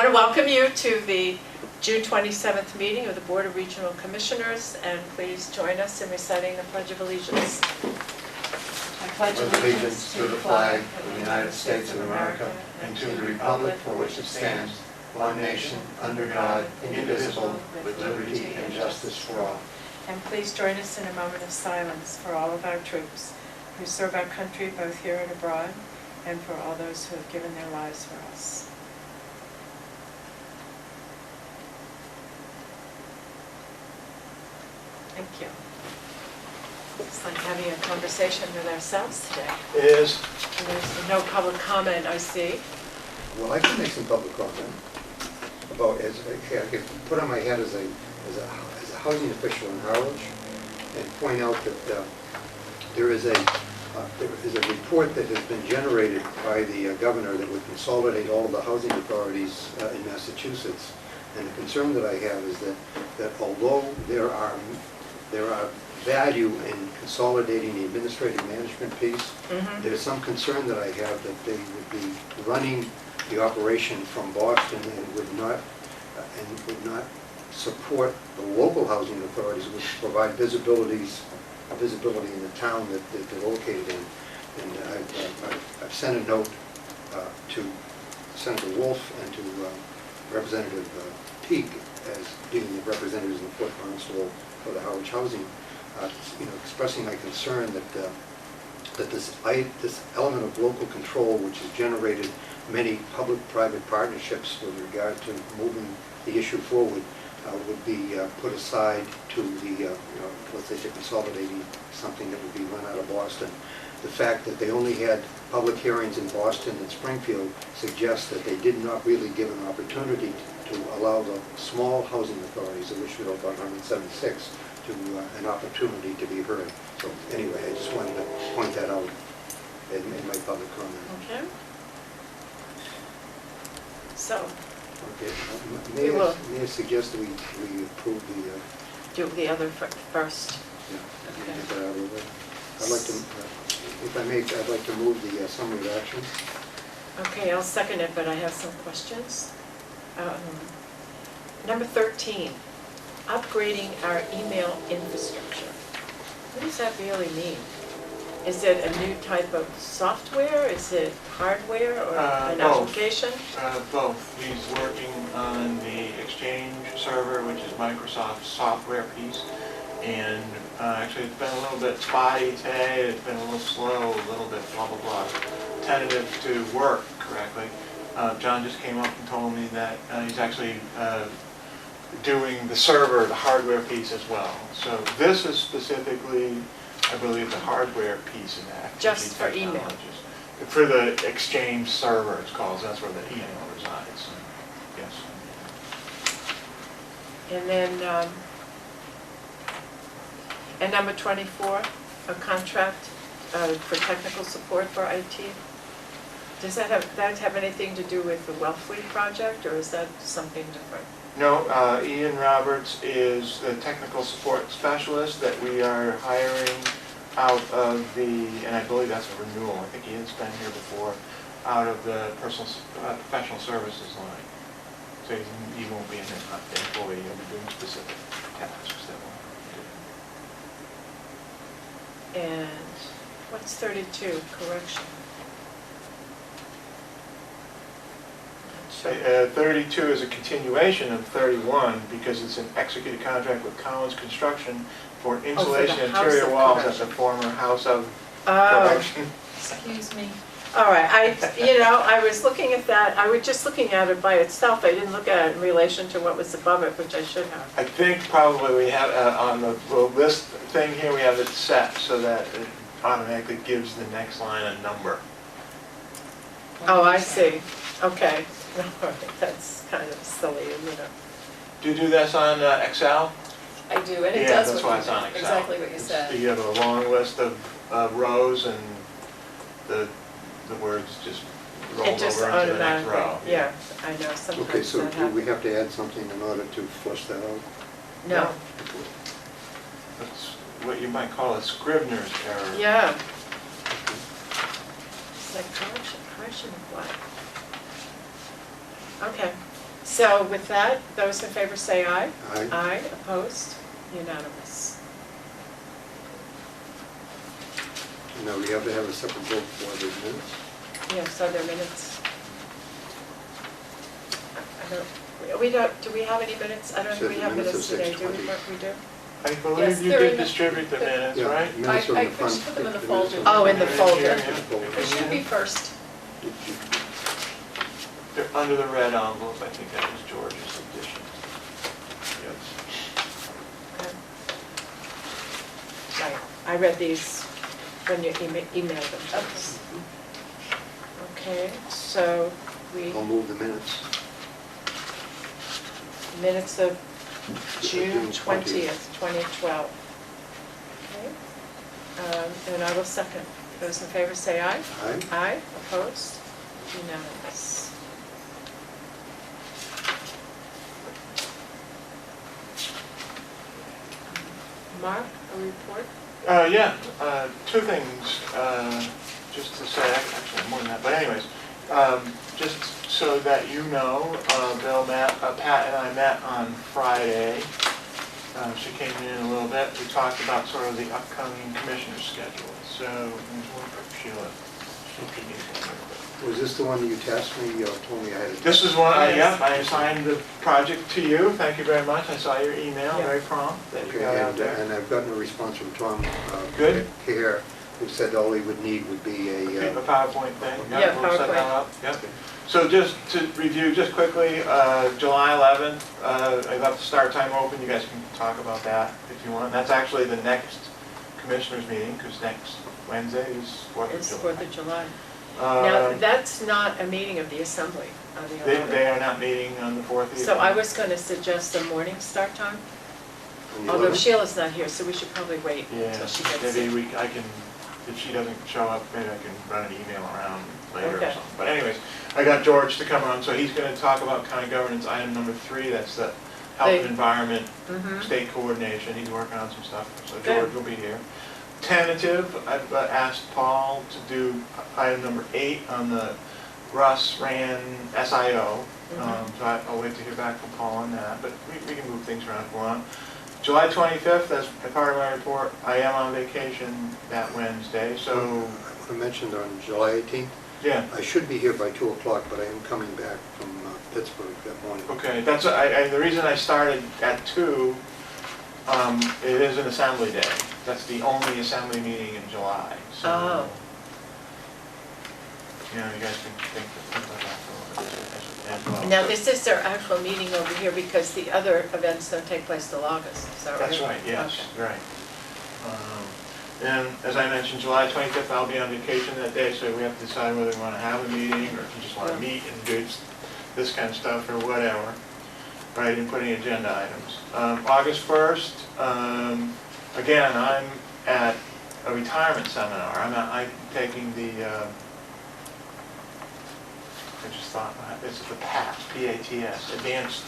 want to welcome you to the June 27th meeting of the Board of Regional Commissioners, and please join us in reciting the Pledge of Allegiance. I pledge allegiance to the flag of the United States of America and to the republic for which it stands, one nation, under God, indivisible, with liberty and justice for all. And please join us in a moment of silence for all of our troops who serve our country both here and abroad, and for all those who have given their lives for us. Thank you. It's like having a conversation with ourselves today. It is. And there's no public comment, I see. Well, I can make some public comment about, as I get put on my head as a housing official in Harwich, and point out that there is a report that has been generated by the governor that would consolidate all of the housing authorities in Massachusetts. And the concern that I have is that although there are value in consolidating the administrative management piece, there's some concern that I have that they would be running the operation from Boston and would not support the local housing authorities, which provide visibility in the town that they're located in. And I've sent a note to Senator Wolf and to Representative Peake, as being the representatives in the Fort Barnstable for the Harwich Housing, expressing my concern that this element of local control, which has generated many public-private partnerships with regard to moving the issue forward, would be put aside to the, let's say, to consolidating something that would be run out of Boston. The fact that they only had public hearings in Boston and Springfield suggests that they did not really give an opportunity to allow the small housing authorities, of which there are about 176, to an opportunity to be heard. So anyway, I just wanted to point that out in my public comment. Okay. So. Okay. May I suggest that we approve the... Do the other first. Yeah. Okay. Get that out of the way. I'd like to, if I may, I'd like to move the summary of actions. Okay, I'll second it, but I have some questions. Number 13, upgrading our email infrastructure. What does that really mean? Is it a new type of software? Is it hardware or an application? Both. He's working on the Exchange server, which is Microsoft's software piece. And actually it's been a little bit spotty today. It's been a little slow, a little bit blah, blah, blah. Tentative to work correctly. John just came up and told me that he's actually doing the server, the hardware piece as well. So this is specifically, I believe, the hardware piece in that. Just for email? For the Exchange server, it's called. That's where the email resides. Yes. And then, and number 24, a contract for technical support for IT. Does that have anything to do with the Wellfleet project, or is that something different? No, Ian Roberts is the technical support specialist that we are hiring out of the, and I believe that's a renewal, I think Ian's been here before, out of the professional services line. So he won't be an employee, he'll be doing specific tasks that we'll do. And what's 32, correction? 32 is a continuation of 31 because it's an executed contract with Collins Construction for insulation interior walls at the former House of Correction. Excuse me. All right, I was looking at that, I was just looking at it by itself. I didn't look at it in relation to what was above it, which I should have. I think probably we have on the list thing here, we have it set so that it automatically gives the next line a number. Oh, I see. Okay. All right, that's kind of silly, isn't it? Do you do this on Excel? I do, and it Yeah, does that's why it's on Excel. exactly what you said. You have a long list of rows and the words just roll over into the next row. Yeah, I know, sometimes Okay, so that do happens. we have to add something in order to flush that out? No. That's what you might call a Scrivener's error. Yeah. It's like correction of what? Okay. So with that, those in favor say aye. Aye. Aye, opposed, unanimous. Now, we have to have a separate vote for the minutes. Yes, are there minutes? We don't, do we have any minutes? I don't think we have minutes today, do we? We do? I Yes, believe you they're did in the- distribute the minutes, Yeah, right? minutes are I in the front. just put them in the minutes folder. are- Oh, in the folder. Yeah, It should be first. They're under the red envelope, I think that was George's addition. Yes. Okay. Right, I read these when you emailed them to us. Okay, so we, I'll move the minutes. minutes of June June 20th, 2012. Okay, and I will second. Those in favor say aye. Aye. Aye, opposed, unanimous. Mark, a report? Yeah, two things, just to say, actually more than that, but anyways, just so that you know, Pat and I met on Friday. She came in a little bit, we talked about sort of the upcoming commissioner schedule, so, there's one for Sheila. Was this the one that you tasked me, you told me I had to? This is one, Yes. I assigned the project to you, thank you very much, I saw your email, Yeah. very prompt, that you Okay, got out there. and I've gotten a response from Tom. Good. Here, who said all he would need would be A a, PowerPoint thing? Yeah, We'll set that PowerPoint. up. Yep. So just to review, just quickly, July 11th, I left the start time open, you guys can talk about that if you want. That's actually the next commissioners meeting, because next Wednesday is 4th It's of 4th July. of July. Now, Um, that's not a meeting of the assembly, of the They 11th. are not meeting on the 4th either. So I was going to suggest a morning start time, on the although 11th? Sheila's not here, so we should probably wait Yeah, until she gets maybe here. I can, if she doesn't show up, maybe I can run an email around later or Okay. something. But anyways, I got George to come on, so he's gonna talk about county governance item number 3, that's the health and The- environment, Mhm. state coordination, he's working on some stuff, so Good. George will be here. Tentative, I've asked Paul to do item number 8 on the Russ Ran SIO. So I'll wait to hear back from Paul on that, but we can move things around if we want. July 25th, as a part of my report, I am on vacation that Wednesday, so, I want to mention on July 18th, yeah. I should be here by 2 o'clock, but I am coming back from Pittsburgh that morning. Okay, that's, the reason I started at 2, it is an assembly day. That's the only assembly meeting in July, so. Oh. You know, you guys can think about that for a little bit as well. Now, this is their actual meeting over here because the other events don't take place till August, is that right? That's right, yes, Okay. right. And as I mentioned, July 25th, I'll be on vacation that day, so we have to decide whether we want to have a meeting or if you just want to meet and do this kind of stuff or whatever. But I didn't put any agenda items. August 1st, again, I'm at a retirement seminar. I'm taking the, I just thought, this is the PATS, P-A-T-S, Advanced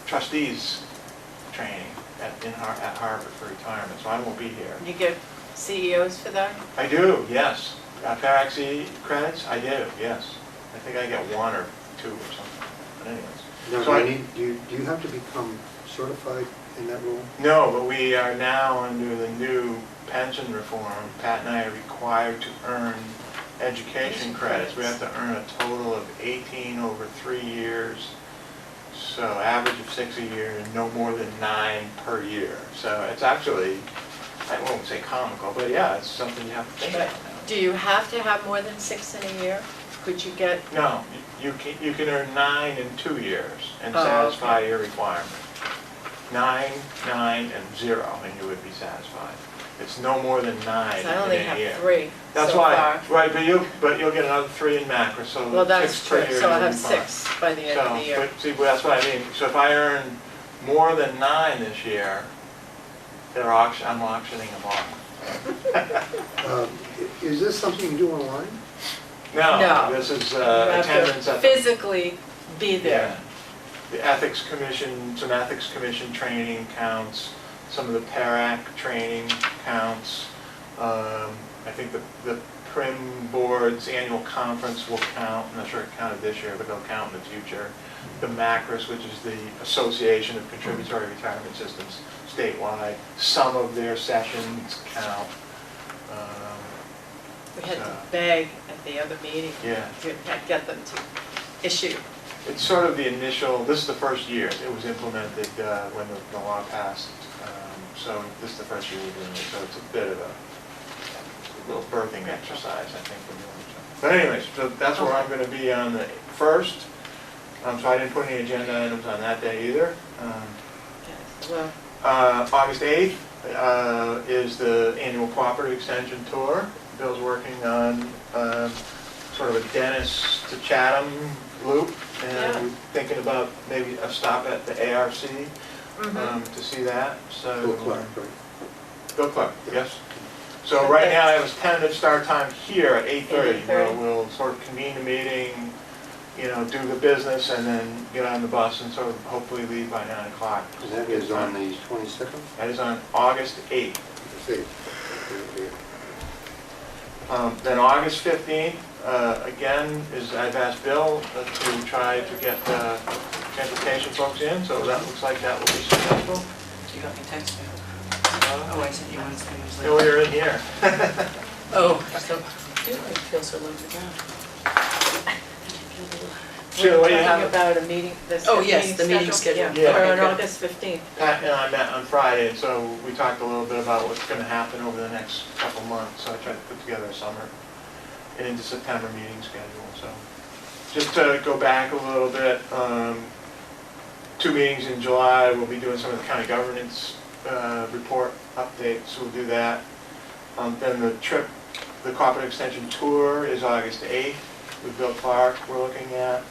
Trustees Training at Harvard for retirement, so I won't be here. You get CEOs for that? I do, yes. FARXE credits, I do, yes. I think I get 1 or 2 or something, but anyways. Now, So do you have to become certified in that role? No, but we are now under the new pension reform. Pat and I are required to earn education credits. We have to earn a total of 18 over 3 years. So average of 6 a year and no more than 9 per year. So it's actually, I won't say comical, but yeah, it's something you have to think about now. Do you have to have more than 6 in a year? Could you get, No, you can earn 9 in 2 years and Oh, okay. satisfy your requirement. 9, 9, and 0, and you would be satisfied. It's no more than 9 in I only a year. have 3 That's so why, far. right, but you'll get another 3 in macro, so Well, 6 that's per true, year. so I'll you'll have be fine. 6 by the end of the year. But see, well, that's what I mean. So if I earn more than 9 this year, I'm auctioning them off. Is this something you do online? No. No, this is You have attendance to at the. physically be there. Yeah. The ethics commission, some ethics commission training counts, some of the PARAC training counts. I think the Crim Board's annual conference will count. I'm not sure it counted this year, but they'll count in the future. The MACRIS, which is the Association of Contributory Retirement Systems statewide, some of their sessions count. We had to beg at the other meeting Yeah. to get them to issue. It's sort of the initial, this is the first year it was implemented when the law passed. So this is the first year we're doing it, so it's a bit of a little birthing exercise, I think, we're doing. But anyways, so that's where I'm going to be on the 1st. So I didn't put any agenda items on that day either. Yes, well, August 8th is the annual cooperative extension tour. Bill's working on sort of a Dennis to Chatham loop, and Yeah. we're thinking about maybe a stop at the ARC to see that. So Bill Clark, right? Bill Clark, yes. So right now I have a tentative start time here at 8:30. 8:30. We'll sort of convene the meeting, you know, do the business, and then get on the bus and sort of hopefully leave by 9 o'clock. That is on the 22nd? That is on August 8th. Then August 15th, again, I've asked Bill to try to get transportation folks in, so that looks like that will be successful. You got me text me. Oh, I said you wanted to use No, like. we're in here. Oh, so, I feel so low to the ground. Sheila, what do you talking have? about a meeting, this Oh, yes, the meeting schedule? schedule. Yeah. Or on Okay, good. August 15th. Pat and I met on Friday, and so we talked a little bit about what's going to happen over the next couple months. So I tried to put together a summer and into September meeting schedule. So just to go back a little bit, 2 meetings in July. We'll be doing some of the county governance report updates. We'll do that. Then the trip, the cooperative extension tour is August 8th with Bill Clark. We're looking at.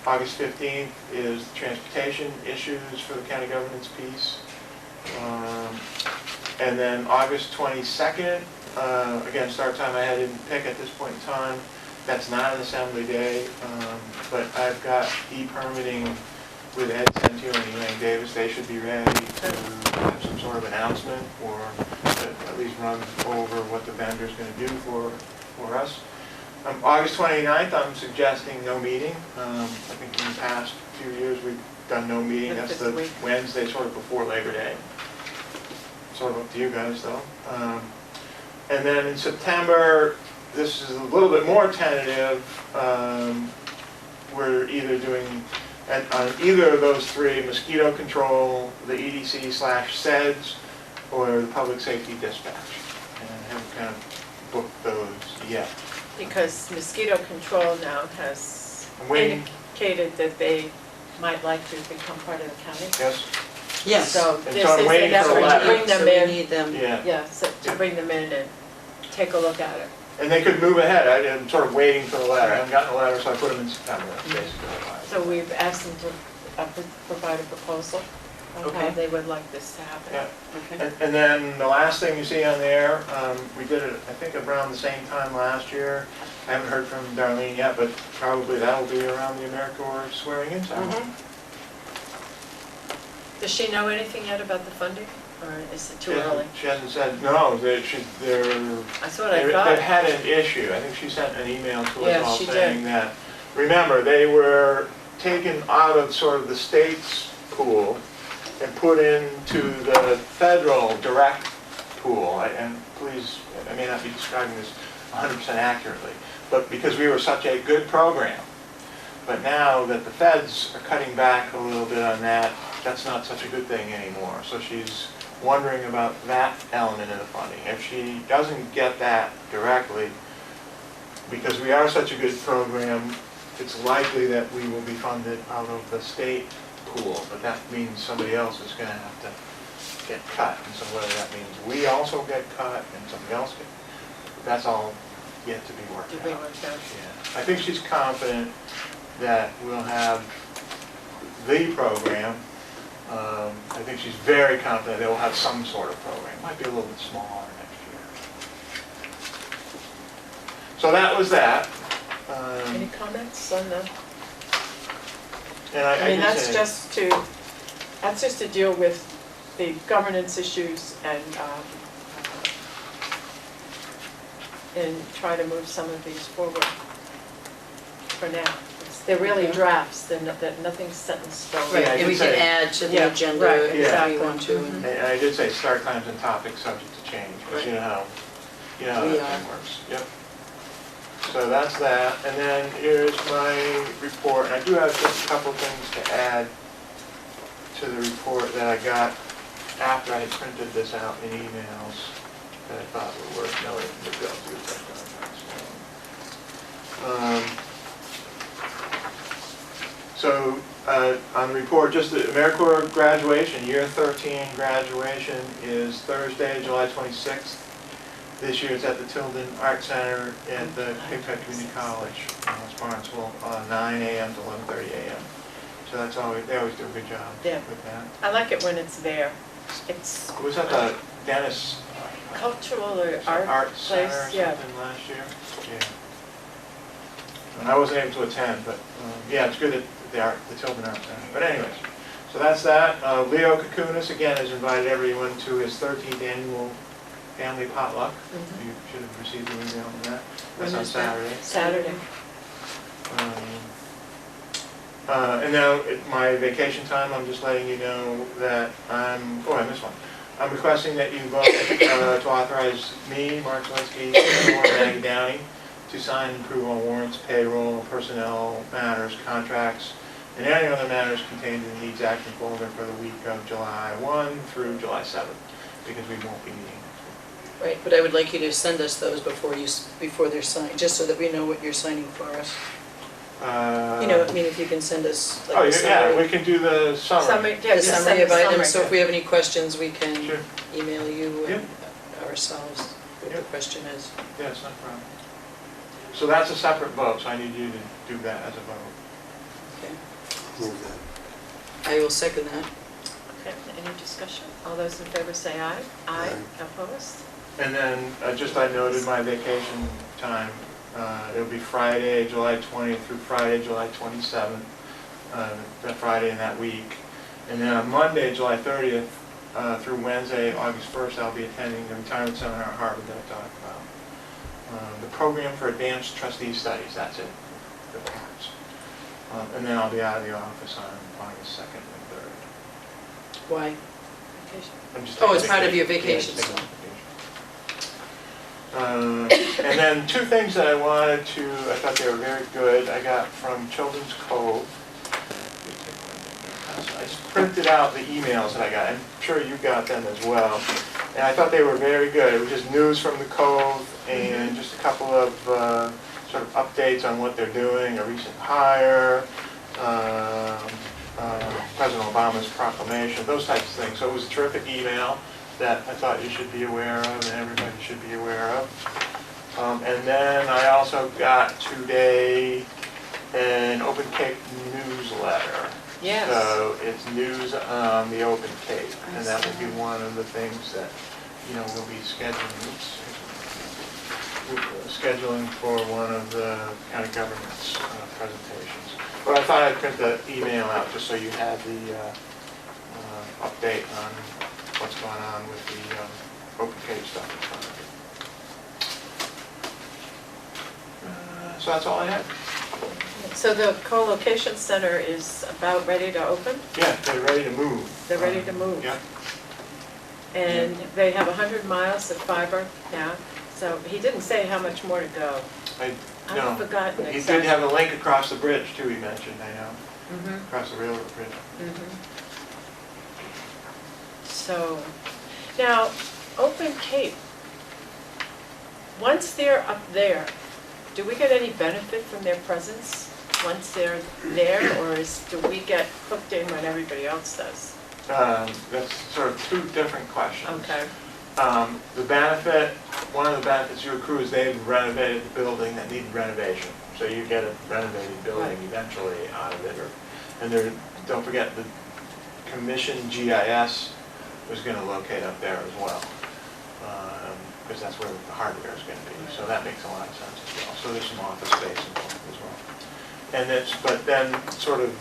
August 15th is the transportation issues for the county governance piece. And then August 22nd, again, start time I didn't pick at this point in time. That's not an assembly day, but I've got e-permitting with Ed Centio and Elaine Davis. They should be ready to have some sort of announcement or to at least run over what the vendor's going to do for us. August 29th, I'm suggesting no meeting. I think in the past few years we've done no meeting. That's the Wednesday sort of before Labor Day. Sort of up to you guys though. And then in September, this is a little bit more tentative. We're either doing, on either of those 3, mosquito control, the EDC/SEDS, or the public safety dispatch. And I haven't kind of booked those yet. Because mosquito control now has I'm waiting. indicated that they might like to become part of the county. Yes? Yes. So And this so I'm is waiting an for a effort to letter. bring them So we in. need them. Yeah. Yeah, so to bring them in and take a look at it. And they could move ahead. I'm sort of waiting for the letter. I haven't gotten a letter, so I put them in September, basically. So we've asked them to provide a proposal on how Okay. they would like this to happen. Yeah. Okay. And then the last thing you see on there, we did it, I think, around the same time last year. I haven't heard from Darlene yet, but probably that will be around the AmeriCorps swearing-in ceremony. Does she know anything yet about the funding, or is it too early? She hasn't said, no, they're, That's what I they've thought. had an issue. I think she sent an email to Yeah, us all she saying did. that, remember, they were taken out of sort of the state's pool and put into the federal direct pool. And please, I may not be describing this 100% accurately, but because we were such a good program. But now that the feds are cutting back a little bit on that, that's not such a good thing anymore. So she's wondering about that element of the funding. If she doesn't get that directly, because we are such a good program, it's likely that we will be funded out of the state pool, but that means somebody else is going to have to get cut. And so whether that means we also get cut and somebody else gets, that's all yet to be worked To out. be worked out. Yeah. I think she's confident that we'll have the program. I think she's very confident that we'll have some sort of program. Might be a little bit smaller next year. So that was that. Any comments on the? And I mean, can that's say- just to deal with the governance issues and and try to move some of these forward for now. They're really drafts, that nothing's set in stone. Yeah, I Right, and we did can say- add to Yeah, the agenda right, if we exactly. want to. and- And I did say start times and topics subject to change, because you know how We that are. thing works. Yep. So that's that, and then here's my report. I do have just a couple things to add to the report that I got after I had printed this out in emails that I thought were worth noting. Maybe I'll do that next one. So, on the report, just the AmeriCorps graduation, year 13 graduation is Thursday, July 26th. This year it's at the Tilden Art Center at the Cape Cod Community College, West Barnstable, 9 a.m. to 11:30 a.m. So that's always, they always do a good job Yeah. with that. I like it when it's there. It's Was that the Dennis cultural or art Center or place, yeah. something last year? Yeah. And I wasn't able to attend, but yeah, it's good at the Tilden Art Center. But anyways, so that's that. Leo Kakunis, again, has invited everyone to his 13th annual family potluck. Mhm. You should have received an email on that. When That's on is that? Saturday. Saturday. And now, at my vacation time, I'm just letting you know that I missed one. I'm requesting that you vote to authorize me, Mark Zelinsky, and Maggie Downey to sign and approve all warrants, payroll, personnel matters, contracts, and any other matters contained in the needs action folder for the week of July 1 through July 7th, because we won't be meeting next Right, but I would like you to send us those before they're signed, just so that we know what you're signing for us. week. You know, I mean, if you can send us like Oh, a yeah, summary. we can do the summary. The summary of items, so if we have. have any questions, we can Sure. email you Yep. and ourselves what the Yep. question is. Yeah, it's no problem. So that's a separate vote, so I need you to do that as a vote. Okay. Move that. I will second that. Okay, any discussion? All those in favor say aye. Aye. Aye. Opposed? And then, just I noted my vacation time, it'll be Friday, July 20th through Friday, July 27th, that Friday in that week. And then on Monday, July 30th, through Wednesday, August 1st, I'll be attending the retirement seminar at Harvard that I talked about. The program for advanced trustee studies, that's it, the parents. And then I'll be out of the office on August 2nd and 3rd. Why? I'm just Oh, taking it's part of your vacation. vacation Yeah, taking stuff. vacation. And then two things that I thought they were very good, I got from Children's Cove. I just printed out the emails that I got. I'm sure you got them as well. And I thought they were very good. It was just news from the Cove and just a couple of sort of updates on what they're doing, a recent hire, President Obama's proclamation, those types of things. So it was a terrific email that I thought you should be aware of and everybody should be aware of. And then I also got today an Open Cape newsletter. Yes. So it's news on the Open Cape, and that will be one of the things that, we'll be scheduling for one of the county government's presentations. But I thought I'd print the email out just so you had the update on what's going on with the Open Cape stuff in front of you. So that's all I had. So the co-location center is about ready to open? Yeah, they're ready to move. They're ready to move. Yeah. And they have 100 miles of fiber now, so he didn't say how much more to go. I've No. forgotten He did exactly. have a link across the bridge too, he mentioned, I know, Mhm, across the railroad bridge. mhm. So, now, Open Cape, once they're up there, do we get any benefit from their presence once they're there, or do we get hooked in when everybody else does? That's sort of two different questions. Okay, The benefit, one of the benefits you accrue is they've renovated the building that needed renovation. So you get a renovated building Right. eventually out of it. And there, don't forget, the commission GIS was going to locate up there as well. Because that's where the hardware is going to be. So that makes a lot of sense as well. So there's some office space involved as well. And but then sort of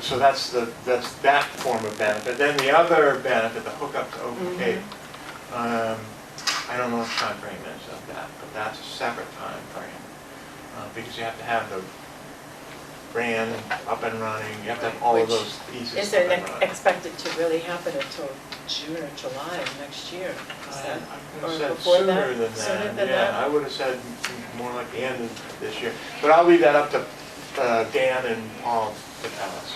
so that's that form of benefit. Then the other benefit, the hookup to Open Cape, I don't know what the time frame is of that, but that's a separate time frame. Because you have to have the brand up and running, you have to have all of Which those pieces Is up it and running. expected to really happen until June or July of next year? Is that- I or would have said before that? sooner than that. Sooner than Yeah, that? I would have said more like the end of this year. But I'll leave that up to Dan and Paul to tell us.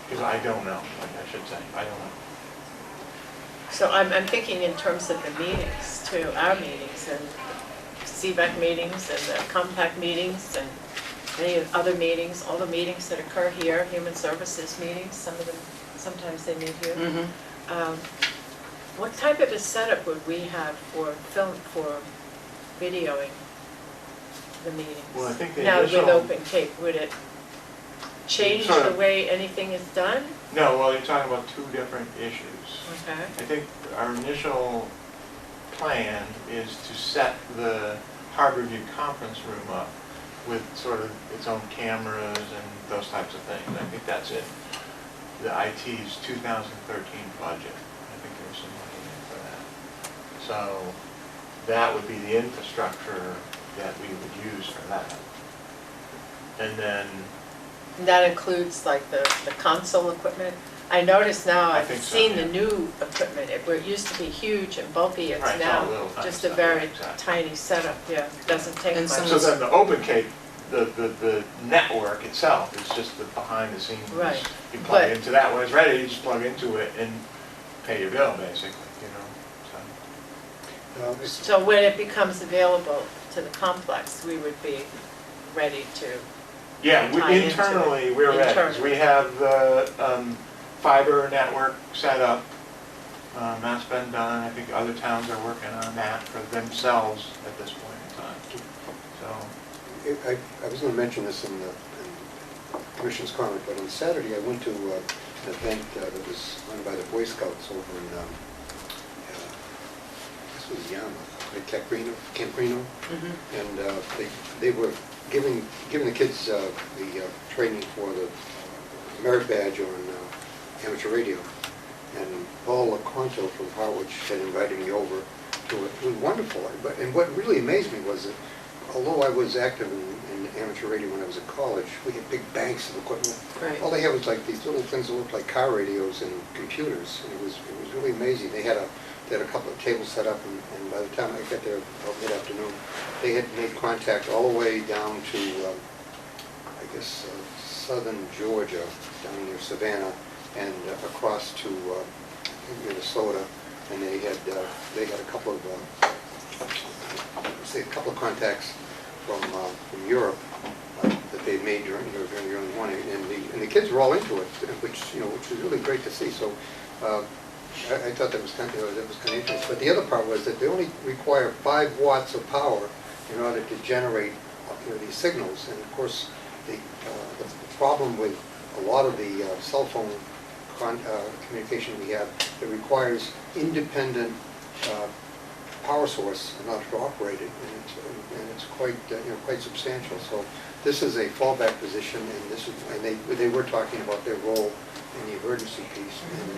Because I don't know, like I should say, I don't know. So I'm thinking in terms of the meetings too, our meetings and CVAC meetings and the compact meetings and any other meetings, all the meetings that occur here, human services meetings, some of them, sometimes they meet here. Mm-hmm. What type of a setup would we have for videoing the meetings? Well, I think the Now initial- with Open Cape, would it change Sort the of- way anything is done? No, well, you're talking about two different issues. Okay. I think our initial plan is to set the Harbor View conference room up with sort of its own cameras and those types of things. I think that's in the IT's 2013 budget. I think there was some money in for that. So that would be the infrastructure that we would use for that. And then, And that includes like the console equipment? I notice now, I I've think so, seen the yeah. new equipment, where it used to be huge and bulky, it's Right, it's all now little tiny just a stuff, very yeah, exactly. tiny setup, yeah, doesn't take And some much. so then the Open Cape, the network itself is just the behind the scenes. Right. You plug But- into that, when it's ready, you just plug into it and pay your bill, basically, you know, so. So when it becomes available to the complex, we would be ready to, Yeah, Tie into it. internally, we're ready, 'cause Internally. we have the fiber network set up. That's been done, I think other towns are working on that for themselves at this point in time. So, I was going to mention this in the Commission's comment, but on Saturday I went to an event that was run by the Boy Scouts over in, this was Yarmouth, right, Camp Reno, Mm-hmm. and they were giving the kids the training for the merit badge on amateur radio. And Paul LaConto from Harwich had invited me over to it. It was wonderful. And what really amazed me was that although I was active in amateur radio when I was at college, we had big banks of equipment. Right. All they had was like these little things that looked like car radios and computers. And it was really amazing. They had a couple of tables set up, and by the time I got there about mid-afternoon, they had made contact all the way down to, I guess, southern Georgia, down near Savannah, and across to Minnesota. And they had a couple of contacts from Europe that they made during the early morning, and the kids were all into it, which was really great to see. So I thought that was kind of interesting. But the other part was that they only require 5 watts of power in order to generate these signals. And of course, the problem with a lot of the cell phone communication we have, it requires independent power source in order to operate it, and it's quite substantial. So this is a fallback position, and they were talking about their role in the emergency piece, and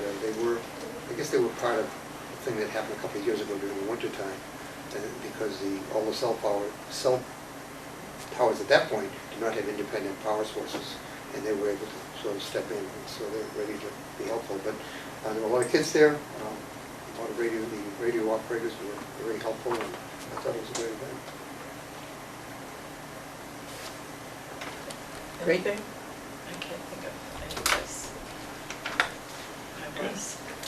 I guess they were part of a thing that happened a couple of years ago during the winter time, because all the cell towers at that point did not have independent power sources, and they were able to sort of step in, and so they're ready to be helpful. But there were a lot of kids there, a lot of the radio operators were very helpful, and I thought it was a great event. Great. anything? I can't think of any place.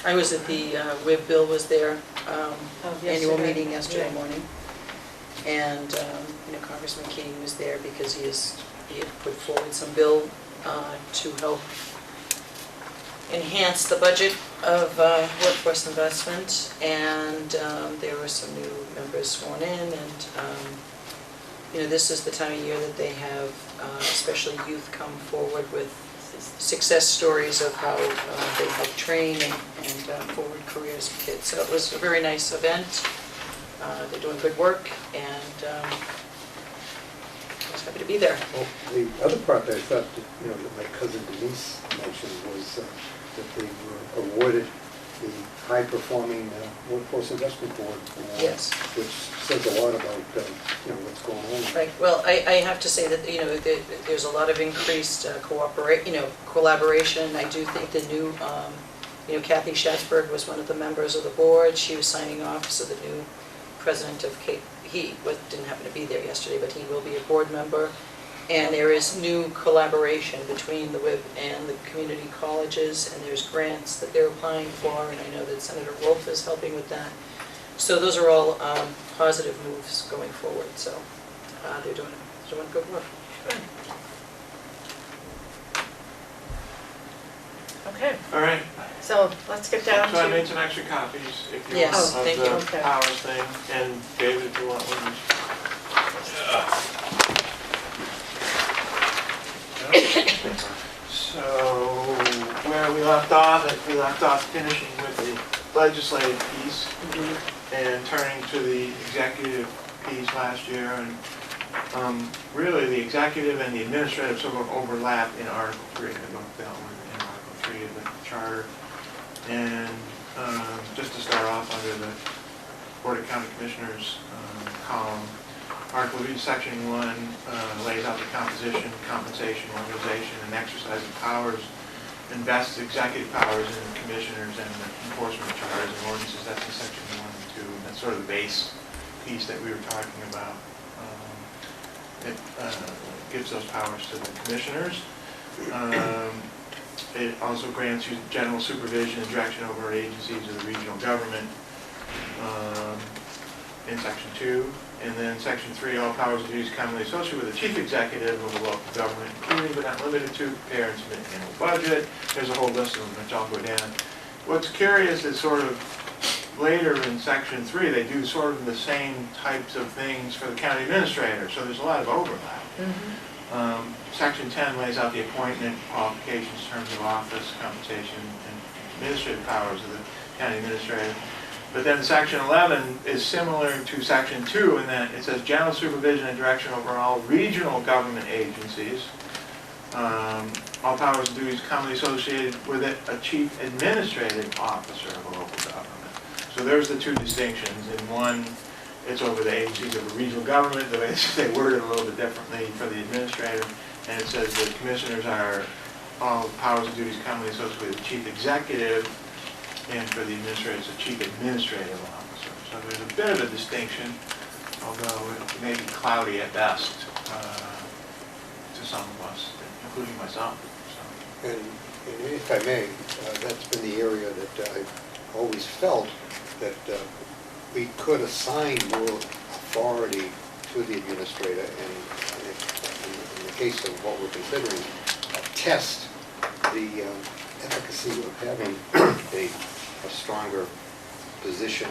I was at the, Bill was there, annual yesterday, meeting yesterday yeah. morning. And, Congressman King was there because he had put forward some bill to help enhance the budget of workforce investment. And there were some new members sworn in, and this is the time of year that they have, especially youth, come forward with success stories of how they help train and forward careers of kids. So it was a very nice event. They're doing good work, and I was happy to be there. Well, the other part that I thought that my cousin Denise mentioned was that they were awarded the high-performing Workforce Investment Board. Yes. Which says a lot about, what's going on. Right, well, I have to say that, there's a lot of increased collaboration. I do think the new, Kathy Schatzberg was one of the members of the board. She was signing off, so the new president of didn't happen to be there yesterday, but he will be a board member. And there is new collaboration between the WIB and the community colleges, and there's grants that they're applying for, and I know that Senator Wolf is helping with that. So those are all positive moves going forward, so they're doing good work. Good. Okay, All right, so let's get down so I to, made some extra copies if you Yes, want thank of you. the Okay. powers thing, and David, if you want one. So, where we left off finishing with the legislative piece and turning to the executive piece last year. And really, the executive and the administrative sort of overlap in Article 3. I both dealt with in Article 3 of the charter. And just to start off under the Board of County Commissioners column, Article 3, Section 1 lays out the composition, compensation, organization, and exercise of powers, and vests executive powers in the commissioners and the enforcement of charters and ordinances. That's in Section 1 and 2, and that's sort of the base piece that we were talking about. It gives those powers to the commissioners. It also grants you general supervision and direction over agencies of the regional government in Section 2. And then Section 3, all powers and duties commonly associated with the chief executive of the local government, including but not limited to prepare and submit an annual budget. There's a whole list of them, which I'll go down. What's curious is sort of later in Section 3, they do sort of the same types of things for the county administrator, so there's a lot of overlap. Section 10 lays out the appointment, qualifications, terms of office, compensation, and administrative powers of the county administrator. But then Section 11 is similar to Section 2 in that it says general supervision and direction over all regional government agencies. All powers and duties commonly associated with it, a chief administrative officer of a local government. So there's the two distinctions. In one, it's over the agencies of a regional government. They word it a little bit differently for the administrator. And it says the commissioners are all powers and duties commonly associated with the chief executive, and for the administrator, it's a chief administrative officer. So there's a bit of a distinction, although it may be cloudy at best to some of us, including myself. So. And if I may, that's been the area that I've always felt that we could assign more authority to the administrator and in the case of what we're considering, test the efficacy of having a stronger position,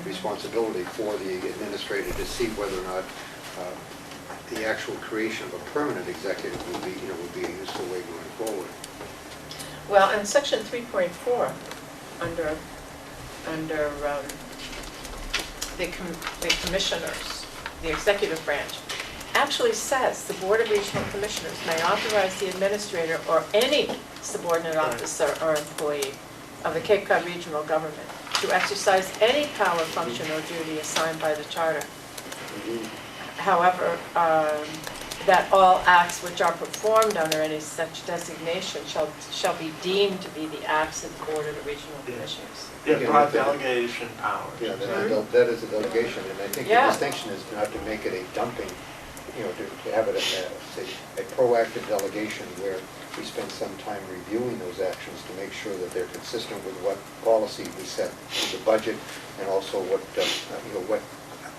responsibility for the administrator to see whether or not the actual creation of a permanent executive would be a useful way going forward. well, in Section 3.4, under the commissioners, the executive branch, actually says the Board of Regional Commissioners may authorize the administrator or any subordinate officer or employee of the Cape Cod regional government to exercise any power, function, or duty assigned by the charter. However, that all acts which are performed under any such designation shall be deemed to be the acts of the Board of the Regional Commissioners. Yeah, broad delegation powers. Yeah, that is a delegation, and I think the distinction is not to make it a dumping, to have it a proactive delegation where we spend some time reviewing those actions to make sure that they're consistent with what policy we set in the budget, and also what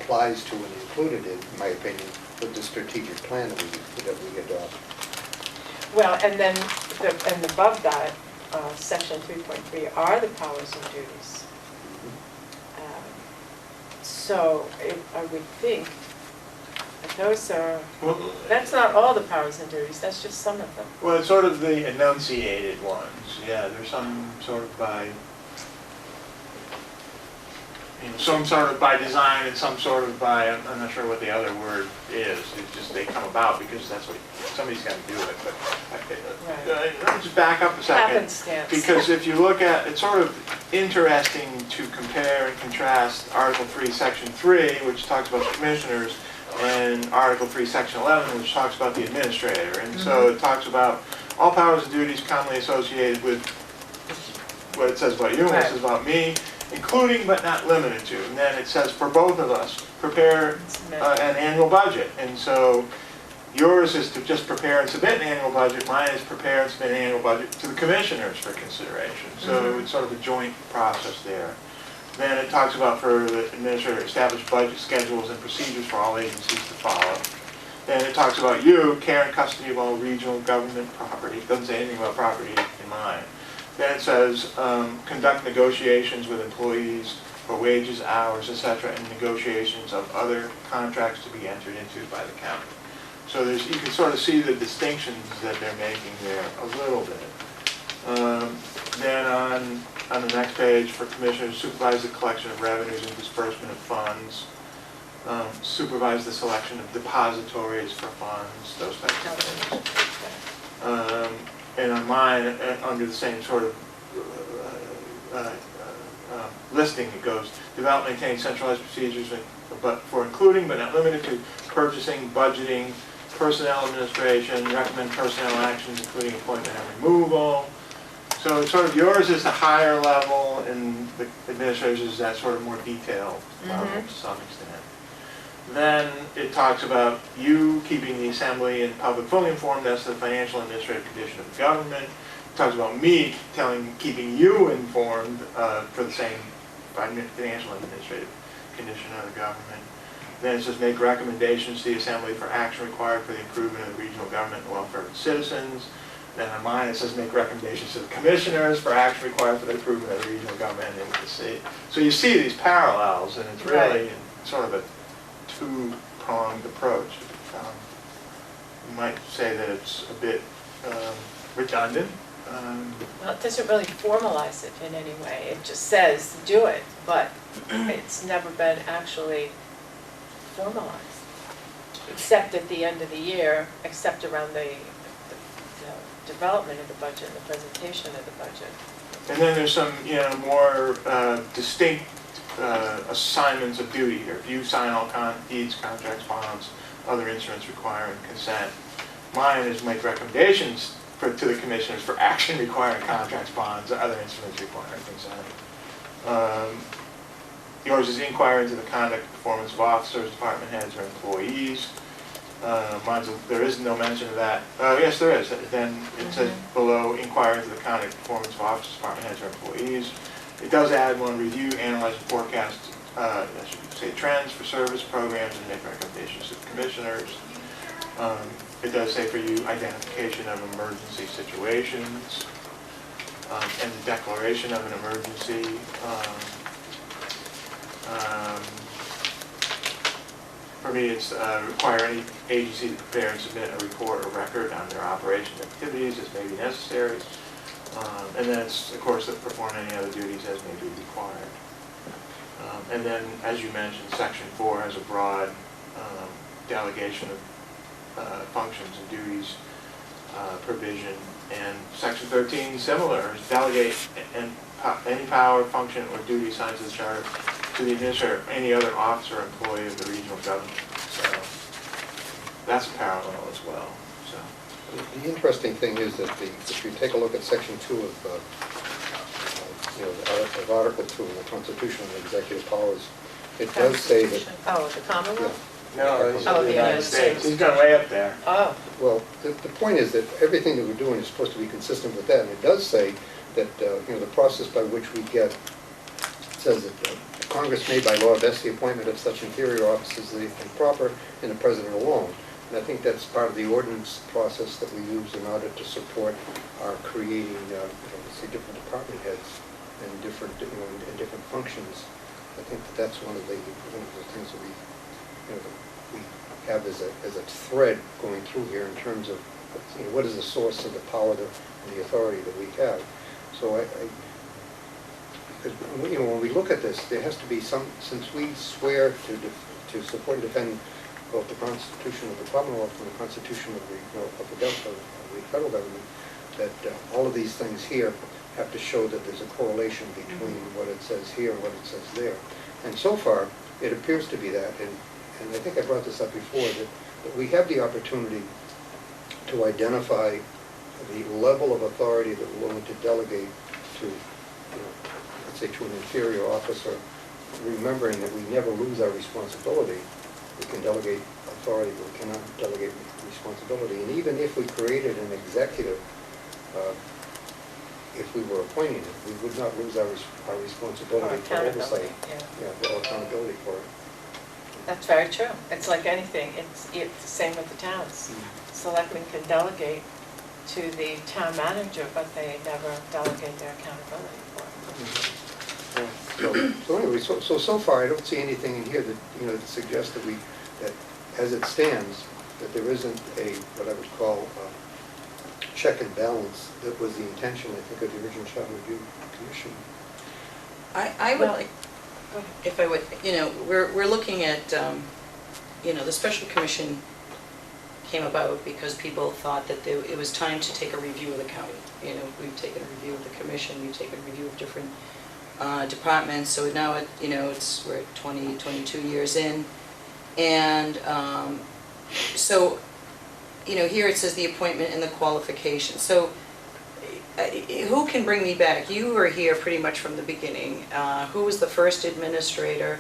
applies to and included, in my opinion, with the strategic plan that we adopt. Well, and then, and above that, Section 3.3 are the powers and duties. So I would think that those are, that's not all the powers and duties, that's just some of them. Well, it's sort of the enunciated ones. Yeah, there's some sort of by, some sort of by design and some sort of by, I'm not sure what the other word is. It's just they come about because that's what, somebody's got to do it. But let me just back up a second. Happenstance. Because if you look at, it's sort of, interesting to compare and contrast Article 3, Section 3, which talks about the commissioners, and Article 3, Section 11, which talks about the administrator. And so it talks about all powers and duties commonly associated with what it says about you and what it says about me, including but not limited to. And then it says for both of us, prepare an annual budget. And so yours is to just prepare and submit an annual budget. Mine is prepare and submit an annual budget to the commissioners for consideration. So it's sort of a joint process there. Then it talks about for the administrator, establish budget schedules and procedures for all agencies to follow. Then it talks about you, care and custody of all regional government property. It doesn't say anything about property in mine. Then it says conduct negotiations with employees for wages, hours, etc., and negotiations of other contracts to be entered into by the county. So there's, you can sort of see the distinctions that they're making there a little bit. Then on the next page, for commissioners, supervise the collection of revenues and disbursement of funds, supervise the selection of depositories for funds, those types of things. And on mine, under the same sort of listing, it goes, develop, maintain centralized procedures for including but not limited to purchasing, budgeting, personnel administration, recommend personnel actions including appointment and removal. So it's sort of yours is the higher level and the administrator's is that sort of more detailed level to some extent. Then it talks about you keeping the assembly and public fully informed as to the financial and administrative condition of the government. It talks about me keeping you informed for the same financial and administrative condition of the government. Then it says make recommendations to the assembly for action required for the improvement of the regional government and welfare of its citizens. Then on mine it says make recommendations to the commissioners for action required for the improvement of the regional government and the city. So you see these parallels, and it's really sort of a two-pronged approach. You might say that it's a bit redundant. Well, it doesn't really formalize it in any way. It just says do it, but it's never been actually formalized, except at the end of the year, except around the development of the budget and the presentation of the budget. And then there's some, more distinct assignments of duty here. If you sign all deeds, contracts, bonds, other instruments requiring consent, mine is make recommendations to the commissioners for action requiring contracts, bonds, other instruments requiring consent. Yours is inquire into the conduct and performance of officers, department heads, or employees. There is no mention of that. Yes, there is. Then it says below, inquire into the conduct and performance of officers, department heads, or employees. It does add one, review, analyze, and forecast, I should say, trends for service programs and make recommendations to the commissioners. It does say for you, identification of emergency situations and the declaration of an emergency. For me, it's require any agency to prepare and submit a report or record on their operation activities as may be necessary. And then it's, of course, to perform any other duties as may be required. And then, as you mentioned, Section 4 has a broad delegation of functions and duties provision. And Section 13, similar, is delegate any power, function, or duty assigned to the charter to the administrator or any other officer or employee of the regional government. So that's a parallel as well. So the interesting thing is that if you take a look at Section 2 of Article 2 in the Constitution on Executive Powers, it does say that. Oh, the Commonwealth? no, he's Oh, in the the United States. He's gone way up there. Oh, Well, the point is that everything that we're doing is supposed to be consistent with that, and it does say that the process by which we get, it says that Congress may by law vest the appointment of such inferior officers as they think proper, and the President alone. And I think that's part of the ordinance process that we use in order to support our creating, say, different department heads and different, and different functions. I think that's one of the things that we have as a thread going through here in terms of what is the source of the power and the authority that we have. So because when we look at this, there has to be some, since we swear to support and defend both the Constitution of the Commonwealth and the Constitution of the federal government, all of these things here have to show that there's a correlation between what it says here and what it says there. And so far, it appears to be that, and I think I brought this up before, that we have the opportunity to identify the level of authority that we're willing to delegate to, let's say, to an inferior officer, remembering that we never lose our responsibility. We can delegate authority, but we cannot delegate responsibility. And even if we created an executive, if we were appointing it, we would not lose our responsibility for oversight. For accountability for it. That's very true. It's like anything, it's the same with the towns. Selectmen can delegate to the town manager, but they never delegate their accountability for it. So anyway, so far, I don't see anything in here that, that suggests that as it stands, that there isn't what I would call check and balance that was the intention, I think, of the original Charter Review Commission. I would Well, like, if I would, we're looking at, the special commission came about because people thought that it was time to take a review of the county. We've taken a review of the commission, we've taken a review of different departments, so now we're at 22 years in, and so, here it says the appointment and the qualifications. So, who can bring me back? You were here pretty much from the beginning. Who was the first administrator?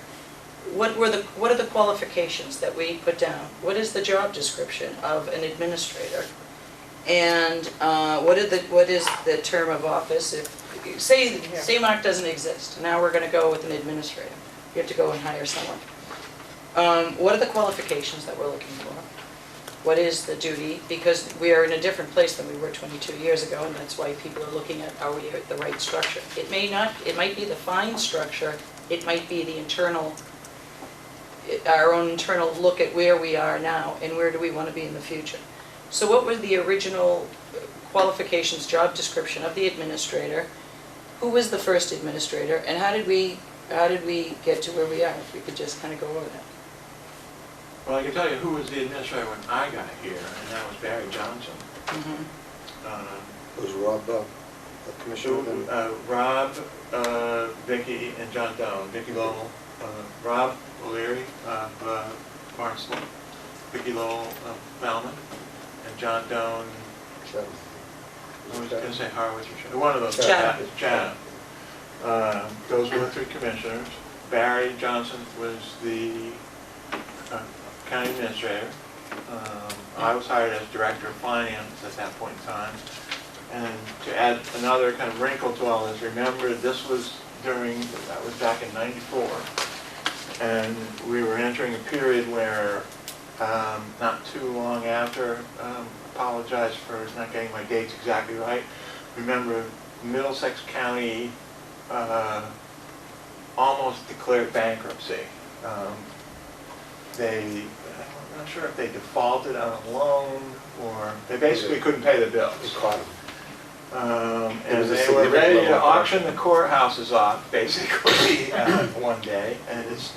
What are the qualifications that we put down? What is the job description of an administrator? And what is the term of office? If say Mark doesn't exist, now we're going to go with an administrator. You have to go and hire someone. What are the qualifications that we're looking for? What is the duty? Because we are in a different place than we were 22 years ago, and that's why people are looking at, are we at the right structure? It might be the fine structure, it might be the our own internal look at where we are now and where do we want to be in the future. So what were the original qualifications, job description of the administrator? Who was the first administrator, and how did we get to where we are? If we could just kind of go over that. Well, I can tell you who was the administrator when I got here, and that was Barry Johnson. Was Rob the commissioner then? Rob, Vicki, and John Down. Vicki Lowell, Rob O'Leary of Barnstable, Vicki Lowell of Falmouth, and John Down. I was going to say Harwich or Chatham. One of those. Chatham. Those were the three commissioners. Barry Johnson was the county administrator. I was hired as director of finance at that point in time. And to add another kind of wrinkle to all this, remember this was that was back in '94. And we were entering a period where, not too long after, apologize for not getting my dates exactly right. Remember, Middlesex County almost declared bankruptcy. I'm not sure if they defaulted on a loan or they basically couldn't pay the bills. We caught him. And they were ready to auction the courthouses off, basically, one day. And it's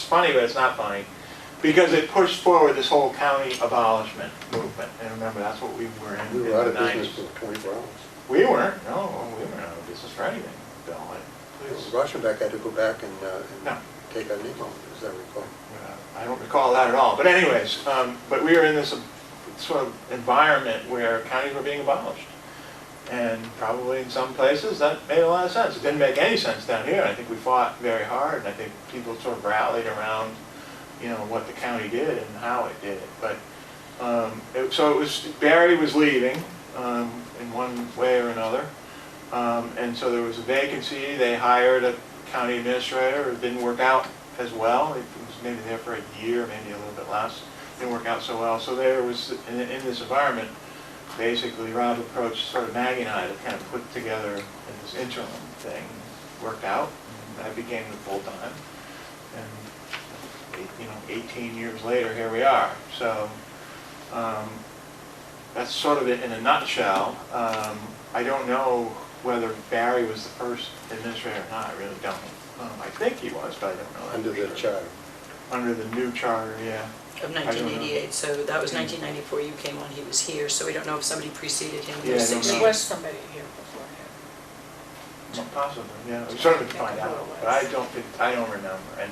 funny, but it's not funny, because it pushed forward this whole county abolishment movement. And remember, that's what we were in We the were out of 90s. business for 24 hours. We weren't out of business for anything, Bill. Please. Rauschenbeck had to go back and No. take our name off, as I recall. I don't recall that at all. But anyways, but we were in this sort of environment where counties were being abolished. And probably in some places that made a lot of sense. It didn't make any sense down here. I think we fought very hard, and I think people sort of rallied around, what the county did and how it did it. But Barry was leaving in one way or another, and so there was a vacancy. They hired a county administrator. It didn't work out as well. It was maybe there for a year, maybe a little bit less. It didn't work out so well. So there was in this environment. Basically, Rob approached sort of Maggie and I to kind of put together this interim thing. Worked out. And I became the full-time. And 18 years later, here we are. So that's sort of it in a nutshell. I don't know whether Barry was the first administrator or not. I really don't. I think he was, but I don't know. Under the charter. Under the new charter, yeah. Of 1988, so that was 1994, you came on, he was here, so we don't know if somebody preceded him Yeah, I for don't 6 know. There years. was somebody here before him. Possibly, yeah, we certainly can find Think of out, who it but I was. don't remember, and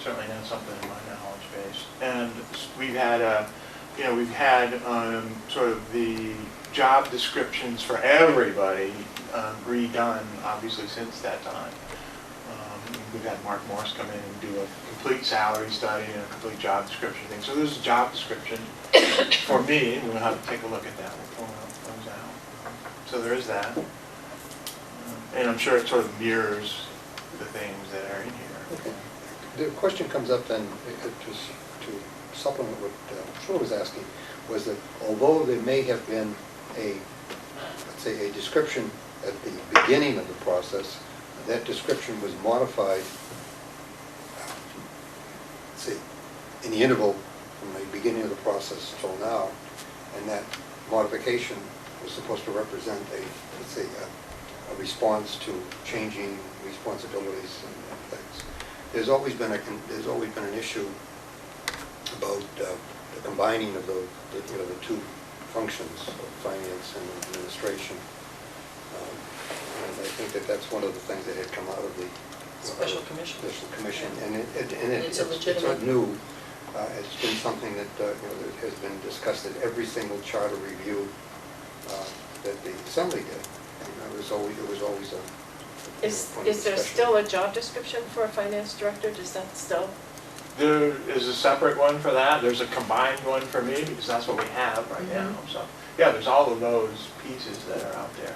certainly not something in my knowledge base. And we've had, we've had sort of the job descriptions for everybody redone, obviously, since that time. We've had Mark Morris come in and do a complete salary study and a complete job description thing. So there's a job description for me, we'll have to take a look at that, we'll pull those out. So there is that. And I'm sure it sort of mirrors the things that are in here. Okay. The question comes up then, to supplement what Troy was asking, was that although there may have been let's say, a description at the beginning of the process, that description was modified, let's say, in the interval from the beginning of the process till now, and that modification was supposed to represent let's say, a response to changing responsibilities and things. There's always been an issue about the combining of the two functions of finance and administration. And I think that's one of the things that had come out of the Special commission. Special commission, and It's a it's legitimate- not new. It's been something that that has been discussed at every single charter review that the Assembly did. And it was always a. Is point of there discussion. still a job description for a finance director? Does that still? There is a separate one for that, there's a combined one for me, because that's what we have right now, so. Yeah, there's all of those pieces that are out there.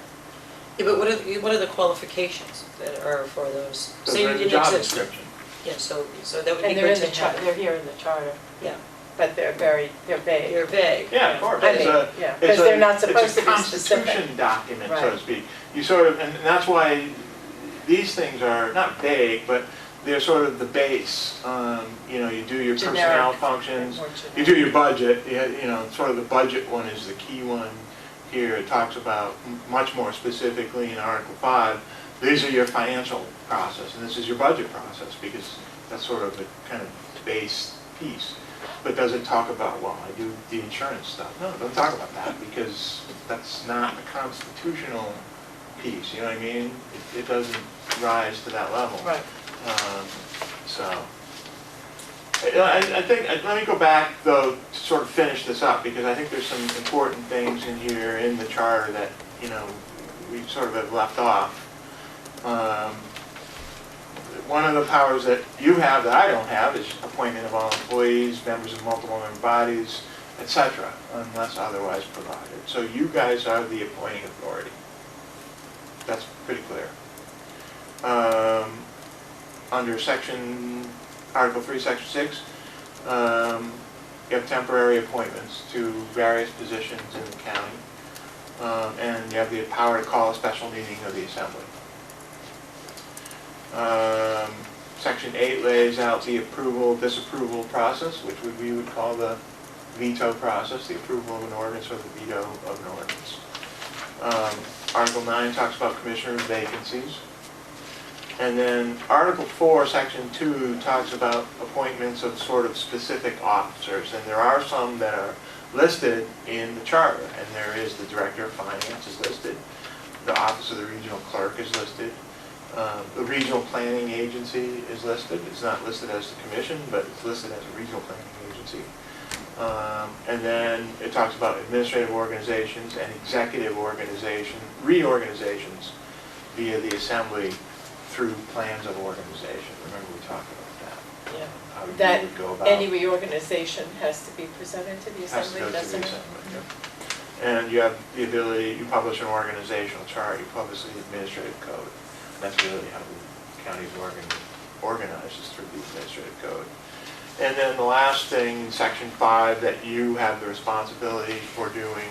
Yeah, but what are the qualifications that are for those? Those Say are in the it job exists. description. Yeah, so that would be And they're good in the to charter, have. they're here in the charter, Yeah, but they're vague. you're vague. Yeah, of course. I It's mean, a- yeah, it's because a- they're not supposed to be It's a specific. constitution document, so to Right. speak. You sort of, and that's why these things are not vague, but they're sort of the base. You do your personnel Generic. functions, More you do your budget, sort of the budget one is the key one here. It talks about much more specifically in Article 5, these are your financial process, and this is your budget process, because that's sort of the kind of base piece. But does it talk about, well, I do the insurance stuff? No, it doesn't talk about that, because that's not a constitutional piece, you know what I mean? It doesn't rise to that level. Right. So, I think, let me go back though, to sort of finish this up, because I think there's some important things in here in the charter that, we sort of have left off. One of the powers that you have that I don't have is appointment of all employees, members of multiple member bodies, etc., unless otherwise provided. So you guys are the appointing authority. That's pretty clear. Under Article 3, Section 6, you have temporary appointments to various positions in the county, and you have the power to call a special meeting of the Assembly. Section 8 lays out the approval-disapproval process, which we would call the veto process, the approval of an ordinance or the veto of an ordinance. Article 9 talks about commissioner vacancies. And then Article 4, Section 2 talks about appointments of sort of specific officers. And there are some that are listed in the charter. And there is the Director of Finance is listed. The Office of the Regional Clerk is listed. The Regional Planning Agency is listed. It's not listed as the commission, but it's listed as a regional planning agency. And then it talks about administrative organizations and executive reorganizations via the Assembly through plans of organization. Remember we talked about that. Yeah. How you That would go about any reorganization has to be presented to the has to Assembly, go to doesn't the it? Assembly. Yep. And you have the ability, you publish an organizational chart, you publish the administrative code. That's really how the county's organized, is through the administrative code. And then the last thing, Section 5, that you have the responsibility for doing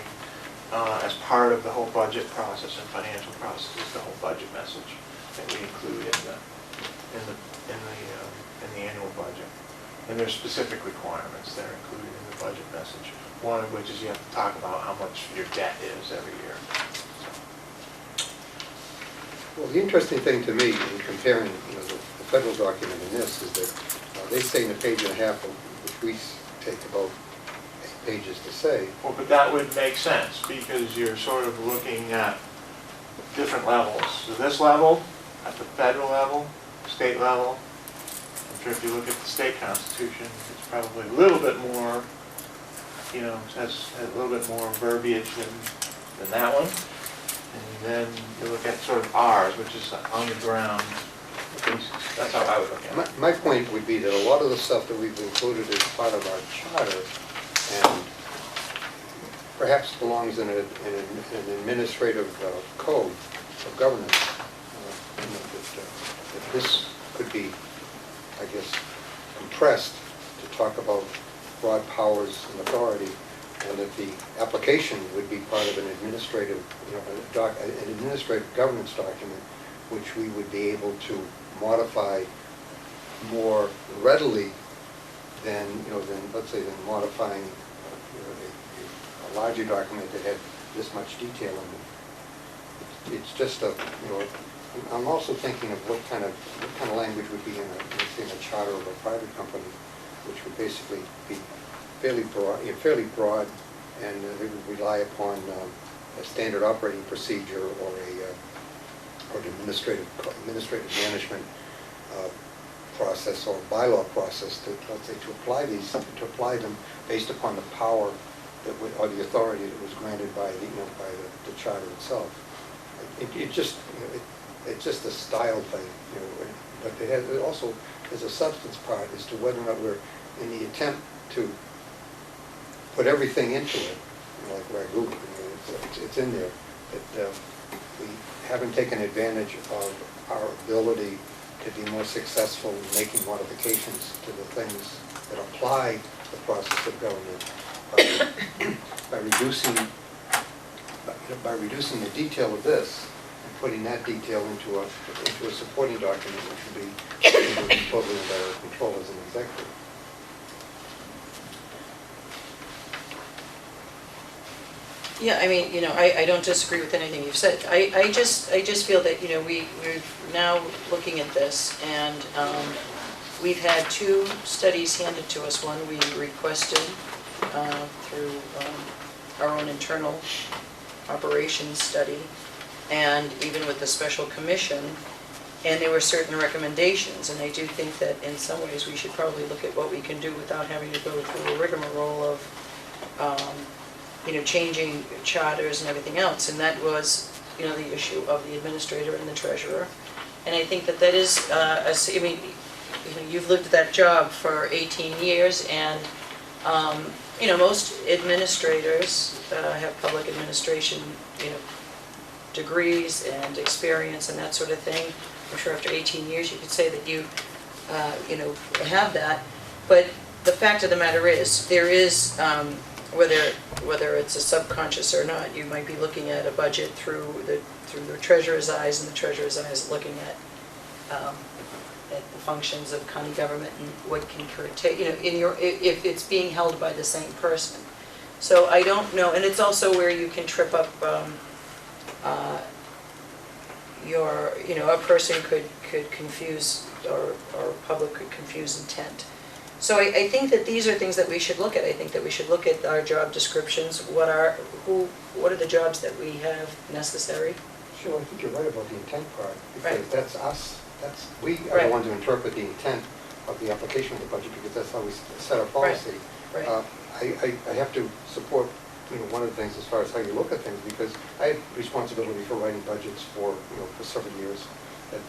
as part of the whole budget process and financial process is the whole budget message that we include in the annual budget. And there's specific requirements that are included in the budget message. One of which is you have to talk about how much your debt is every year. Well, the interesting thing to me in comparing the federal document and this is that they say in a page and a half, which we take about 8 pages to say. Well, but that would make sense, because you're sort of looking at different levels. So this level, at the federal level, state level, I'm sure if you look at the state constitution, it's probably a little bit more, you know, has a little bit more verbiage than that one. And then you look at sort of ours, which is on the ground pieces. That's how I would look at it. My point would be that a lot of the stuff that we've included as part of our charter and perhaps belongs in an administrative code of governance. That this could be, I guess, compressed to talk about broad powers and authority, and that the application would be part of an administrative, an administrative governance document, which we would be able to modify more readily than, let's say, than modifying a larger document that had this much detail in it. It's just a, I'm also thinking of what kind of language would be in a charter of a private company, which would basically be fairly broad, and they would rely upon a standard operating procedure or an administrative management process or bylaw process to, let's say, to apply them based upon the power that would, or the authority that was granted by the charter itself. It's just a style thing, but it also there's a substance part as to whether or not we're in the attempt to put everything into it, like Ragu, it's in there, that we haven't taken advantage of our ability to be more successful in making modifications to the things that apply the process of government by reducing the detail of this and putting that detail into a supporting document, which would be totally under our control as an executive. Yeah, I mean, I don't disagree with anything you've said. I just feel that, we're now looking at this, and we've had 2 studies handed to us. One we requested through our own internal operations study, and even with the special commission, and there were certain recommendations, and I do think that in some ways we should probably look at what we can do without having to go through a rigmarole of changing charters and everything else, and that was, the issue of the administrator and the treasurer. And I think that is, you've lived that job for 18 years, and, most administrators have public administration, degrees and experience and that sort of thing. I'm sure after 18 years you could say that you, have that. But the fact of the matter is, there is, whether it's a subconscious or not, you might be looking at a budget through the treasurer's eyes, and the treasurer's eyes looking at the functions of county government and what can curtail, if it's being held by the same person. So I don't know, and it's also where you can trip up a person could confuse, or public could confuse intent. So I think that these are things that we should look at. I think that we should look at our job descriptions, what are the jobs that we have necessary. Sure, I think you're right about the intent part, because Right. that's us. We are Right. the ones who interpret the intent of the application of the budget, because that's how we set our policy. Right. I have to support, one of the things as far as how you look at things, because I had responsibility for writing budgets for several years at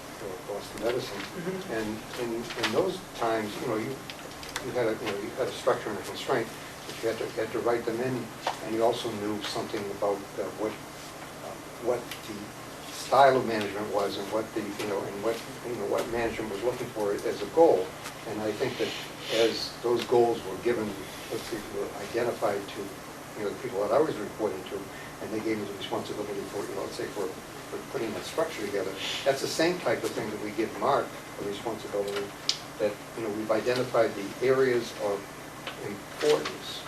Boston Medicine. Mhm. And in those times, you had a structure and a constraint, but you had to write them in, and you also knew something about what the style of management was, and what what management was looking for as a goal. And I think that as those goals were given, were identified to the people that I was reporting to, and they gave me the responsibility for for putting that structure together, that's the same type of thing that we give Mark a responsibility. That we've identified the areas of importance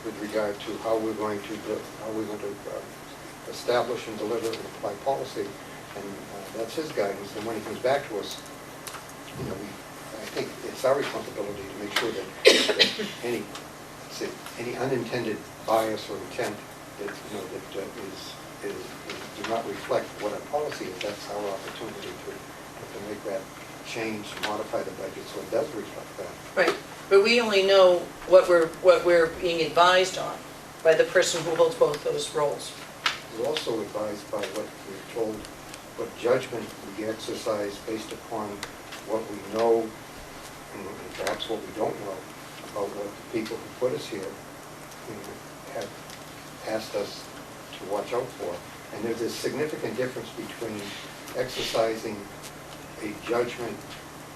with regard to how we're going to establish and deliver and apply policy, and that's his guidance. And when he comes back to us, we I think it's our responsibility to make sure that any, say, any unintended bias or intent that, you know, that do not reflect what our policy is. That's our opportunity to make that change, modify the budget so it does reflect that. Right, but we only know what we're being advised on by the person who holds both those roles. We're also advised by what we're told, what judgment we exercise based upon what we know and perhaps what we don't know about what the people who put us here, you know, have asked us to watch out for. And there's a significant difference between exercising a judgment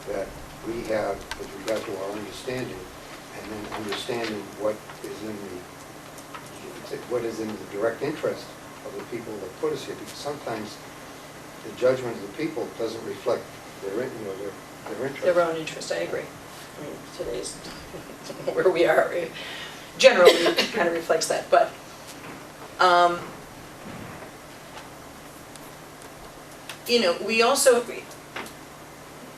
that we have with regard to our understanding and then understanding what is in the direct interest of the people that put us here, because sometimes the judgment of the people doesn't reflect their interest. Their own interest, I agree. I mean, today's, where we are, generally kind of reflects that, but, you know, we also,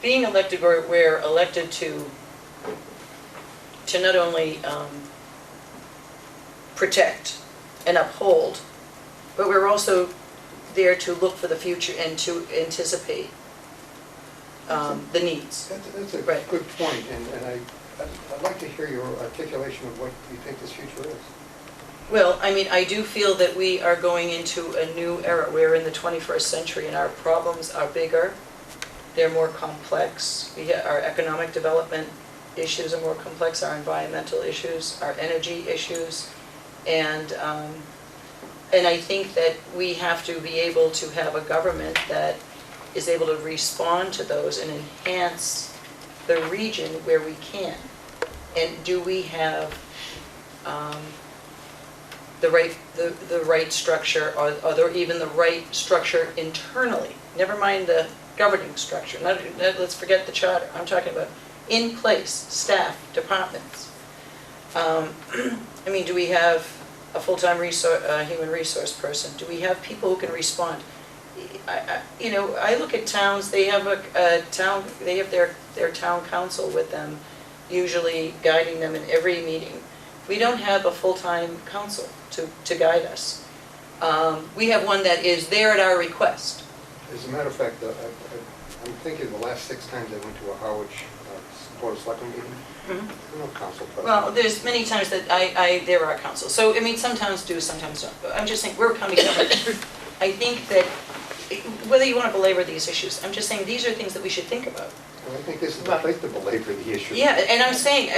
being elected, we're elected to not only protect and uphold, but we're also there to look for the future and to anticipate the needs. That's a Right. good point, and I'd like to hear your articulation of what you think this future is. Well, I mean, I do feel that we are going into a new era. We're in the 21st century and our problems are bigger. They're more complex. Our economic development issues are more complex, our environmental issues, our energy issues. And I think that we have to be able to have a government that is able to respond to those and enhance the region where we can. And do we have the right structure, or even the right structure internally? Never mind the governing structure. Let's forget the charter. I'm talking about in place, staff, departments. I mean, do we have a full-time human resource person? Do we have people who can respond? You know, I look at towns. They have they have their town council with them, usually guiding them in every meeting. We don't have a full-time council to guide us. We have one that is there at our request. As a matter of fact, I'm thinking the last 6 times I went to a Howard Board of Selectmen meeting, Mm-hmm. no council president. Well, there's many times that there are councils. So, I mean, sometimes do, sometimes don't. But I'm just saying, we're coming up. I think that, whether you want to belabor these issues, I'm just saying these are things that we should think about. Well, I think this is the place to belabor the issue. Yeah, and I'm saying,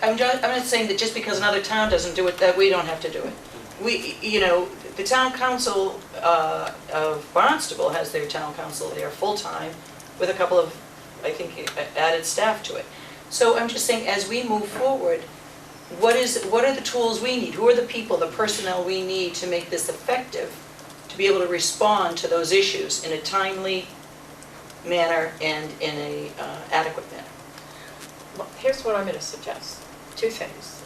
I'm not saying that just because another town doesn't do it, that we don't have to do it. We, you know, the town council of Barnstable has their town council there full-time with a couple of, I think, added staff to it. So I'm just saying, as we move forward, what are the tools we need? Who are the people, the personnel we need to make this effective, to be able to respond to those issues in a timely manner and in a adequate manner? Well, here's what I'm going to suggest. 2 things.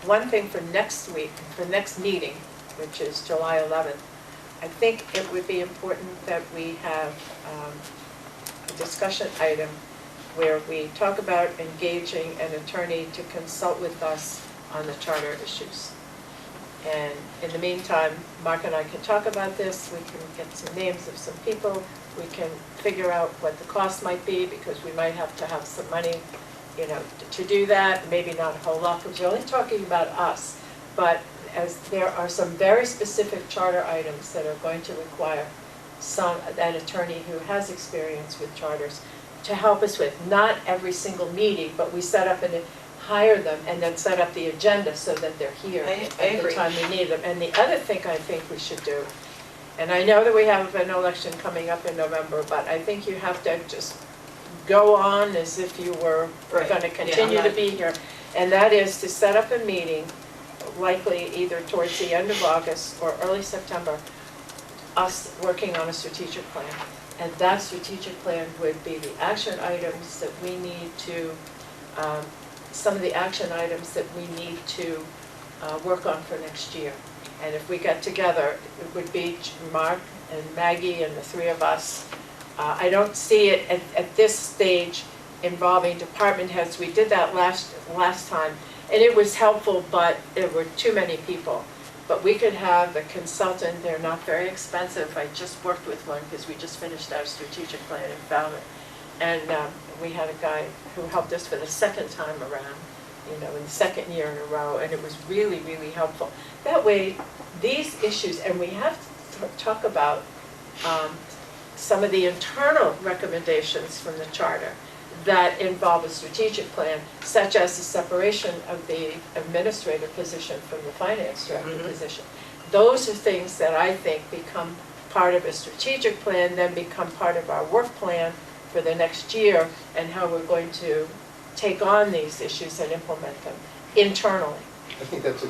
One thing for next week, for next meeting, which is July 11th, I think it would be important that we have a discussion item where we talk about engaging an attorney to consult with us on the charter issues. And in the meantime, Mark and I can talk about this, we can get some names of some people, we can figure out what the cost might be, because we might have to have some money, you know, to do that, maybe not a whole lot, because we're only talking about us. But as there are some very specific charter items that are going to require an attorney who has experience with charters to help us with. Not every single meeting, but we set up and hire them and then set up the agenda so that they're here I at the agree. time we need them. And the other thing I think we should do, and I know that we have an election coming up in November, but I think you have to just go on as if you were Right. going to Yeah, continue I'm to not- be here. And that is to set up a meeting, likely either towards the end of August or early September, us working on a strategic plan. And that strategic plan would be the action items that we need to, some of the action items that we need to work on for next year. And if we got together, it would be Mark and Maggie and the 3 of us. I don't see it at this stage involving department heads. We did that last time, and it was helpful, but there were too many people. But we could have a consultant, they're not very expensive. I just worked with one because we just finished our strategic plan in Falmouth. And we had a guy who helped us for the second time around, in the second year in a row, and it was really, really helpful. That way, these issues, and we have to talk about some of the internal recommendations from the charter that involve a strategic plan, such as the separation of the administrative position from the finance director position. Those are things that I think become part of a strategic plan, then become part of our work plan for the next year, and how we're going to take on these issues and implement them internally. I think that's,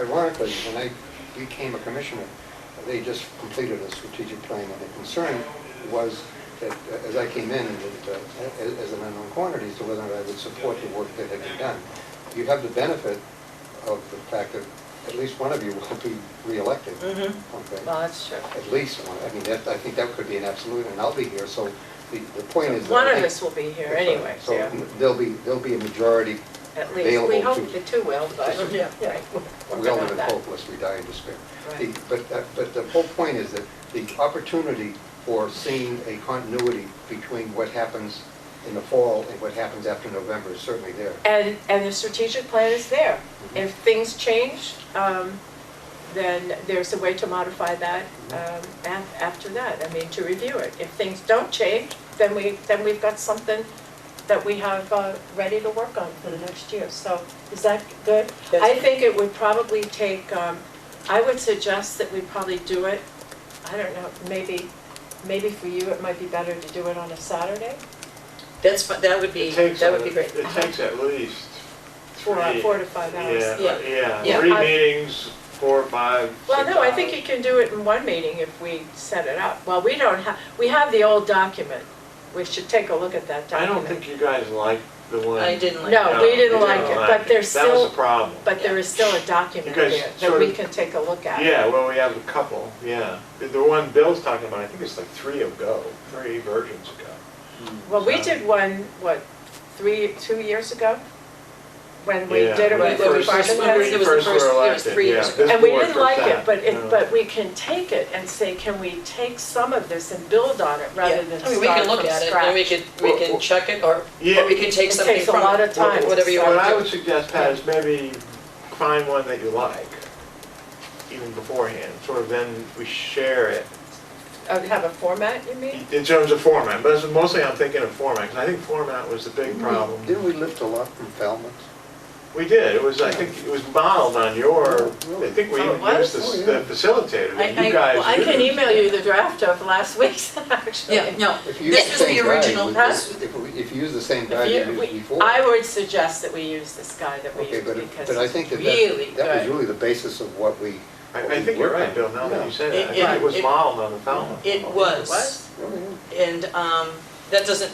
ironically, when I became a commissioner, they just completed a strategic plan, and the concern was that as I came in, as an unknown quantity as to whether or not I would support the work that had been done. You have the benefit of the fact that at least one of you will be re-elected. Okay? Well, that's true. At least one. I mean, I think that could be an absolute, and I'll be here, so the point is that... One of us will be here anyway, So yeah, there'll be a majority at least. We available hope to- the two will, but, Yeah. right, We working all on live in that. hope lest we die in despair. Right. But the whole point is that the opportunity for seeing a continuity between what happens in the fall and what happens after November is certainly there. And the strategic plan is there. If things change, then there's a way to modify that after that, I mean, to review it. If things don't change, then we've got something that we have ready to work on for the next year. So is that good? That's I good. think it would probably take, I would suggest that we probably do it, I don't know, maybe for you it might be better to do it on a Saturday? That would be great. It takes at least 4 to 5 hours. Yeah. 3 I- meetings, 4 or 5, Well, 6 no, I think hours. you can do it in one meeting if we set it up. Well, we don't have, we have the old document. We should take a look at that I document. don't think you guys like the one. I didn't like No, that. we didn't you like it, but there's That was still, the problem. but there is still a document You guys there that sort we of- can take a look at. Yeah, well, we have a couple, yeah. The one Bill's talking about, I think it's like 3 versions ago. Well, we did one, 2 years ago? When we Yeah, did it when with we the first- department when we- heads. it was the First were first- it was elected, 3 years yeah, ago. this And we board didn't first like it, sat, but no. but we can take it and say, can we take some of this and build on it rather Yeah. than I mean, we start can look from at it, and we scratch? can check it, or Yeah. we can take It something takes a from lot it, of time to whatever you start. want What to I do. would suggest, Pat, is maybe find one that you like, even beforehand, sort of then we share it. Have a format, you mean? In terms of format, but mostly I'm thinking of format, because I think format was the big problem. Didn't we lift a lot from Falmouth? We did, it was, I think, it was modeled on your, I think we Oh, it even was? used the facilitator that I- you guys Well, I can used. email you the draft of last week's, actually. Yeah, no, If you use this was the same guide, original, would- this, If you use the same If guide you you- used we- before. I would suggest that we use this guy that we Okay, used but because I it's think that really that was good. really the basis of what we... I think you're right, Bill, now that you say that, I think Yeah, it was it- modeled on the Falmouth. it was, Oh, yeah. and that doesn't,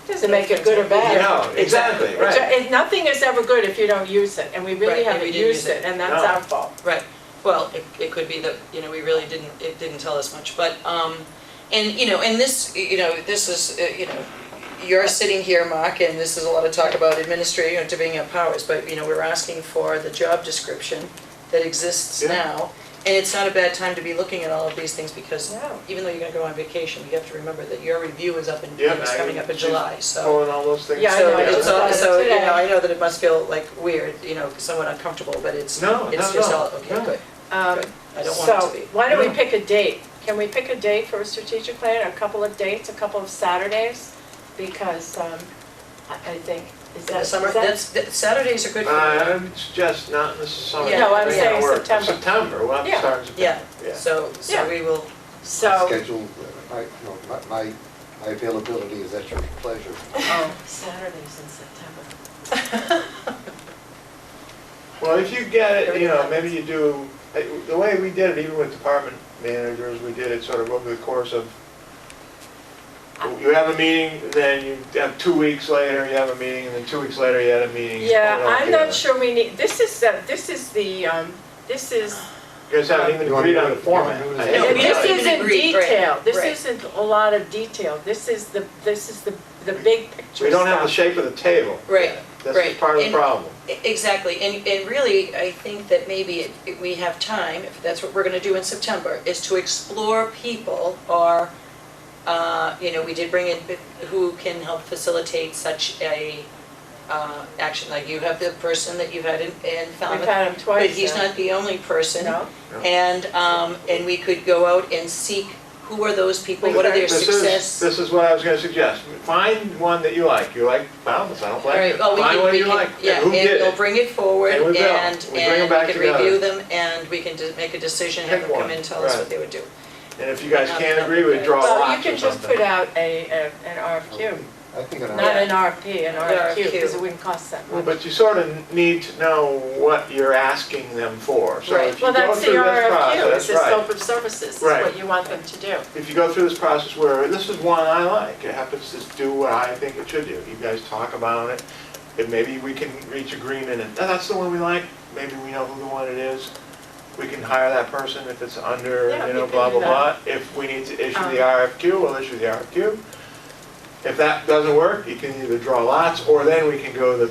Doesn't make it good or bad. No, exactly, right. Nothing is ever good if you don't use it, and we Right, really and we haven't didn't use used it. it, and that's No. our fault. right, well, it could be that, we really didn't, it didn't tell us much, but, and this, this is, you're sitting here, Mark, and this is a lot of talk about administrating, divvying up powers, but, we're asking for the job description that exists Yeah. now, and it's not a bad time to be looking at all of these things, because No. even though you're gonna go on vacation, you have to remember that your review is up in, Yeah, is coming up in she's July, so. Pulling all those things Yeah, I So know, I it's just all, thought of so, today. I know that it must feel like weird, somewhat uncomfortable, but it's, No, it's no, just no, all, okay, no. good. Um, Good. I don't want it So, to be. why don't we No. pick a date? Can we pick a date for a strategic plan, a couple of dates, a couple of Saturdays? Because I think, is In that, the summer, is that- that's, Saturdays are good for I me. would suggest not in the summer. Yeah, No, I'm It's saying gonna work. September. September, we'll have to Yeah. start in Yeah, September, so Yeah. we will, So, Schedule, my availability is at your pleasure. Saturdays in September. Well, if you get it, Everything happens. maybe you do, the way we did it, even with department managers, we did it sort of over the course of, you have a meeting, then you have 2 weeks later, you have a meeting, and then 2 weeks later, you had a meeting. Yeah, Put it all I'm together. not sure we need, this is You guys haven't even You want agreed me on to- the format. you want I me to- haven't this done it. even isn't agreed, right, detail, this right. isn't a lot of detail, this is the big picture We don't have the stuff. shape of the table. Right, That's right. just part of the And- problem. Exactly, and really, I think that maybe we have time, if that's what we're gonna do in September, is to explore people or, we did bring in who can help facilitate such a action, like you have the person that you've had in Falmouth. We've had him twice But he's now. not the only person. No? And we could go out and seek, who are those people, what are their success? This is what I was gonna suggest. Find one that you like. You like Falmouth, I don't All like right, it. well, Find one you like. yeah, And who and did we'll it? bring it forward And we will. and, We bring 'em and back we can together. review them and we can make a decision, have Pick them come one, in and tell us right. what they would do. And if you guys can't agree, we draw Well, lots you or can just something. put out an RFQ, I think an not an RFP, an RFQ, RFQ. because it wouldn't cost that Well, much. but you sort of need to know what you're asking them for. So Right. if you Well, go that's the through this RFQ, process, it's the right. scope of services, is Right. what you want them to do. If you go through this process where this is one I like, it happens to do what I think it should do. You guys talk about it, and maybe we can reach agreement, and that's the one we like, maybe we know who the one it is. We can hire that person if it's under, Yeah, you can blah, do blah, blah. If we need to issue the RFQ, we'll issue the RFQ. If that doesn't work, you can either draw lots, or then we can go the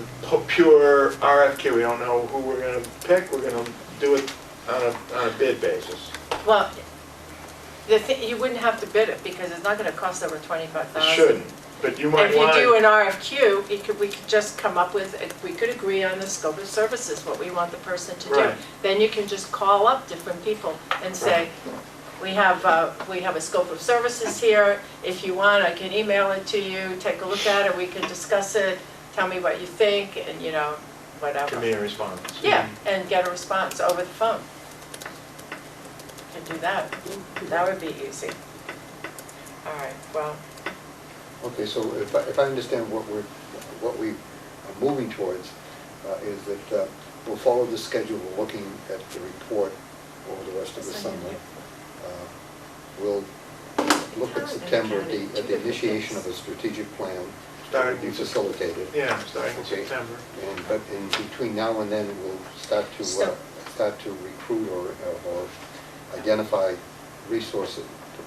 pure RFQ. We don't know who we're gonna pick, we're gonna do it on a bid basis. Well, you wouldn't have to bid it, because it's not gonna cost over $25,000. It shouldn't, but you might If you want. do an RFQ, we could just come up with, we could agree on the scope of services, what we want the person to do. Right. Then you can just call up different people and say, we have a scope of services here. If you want, I can email it to you, take a look at it, we can discuss it, tell me what you think, and whatever. Give me a response. Yeah, and get a response over the phone. Can do that. That would be easy. All right, well, Okay, so if I understand what we are moving towards, is that we'll follow the schedule, we're looking at the report over the rest of the summer. We'll look at September at the initiation of a strategic plan that will be facilitated. Yeah, starting in Okay. September. But in between now and then, we'll start to recruit or identify resources,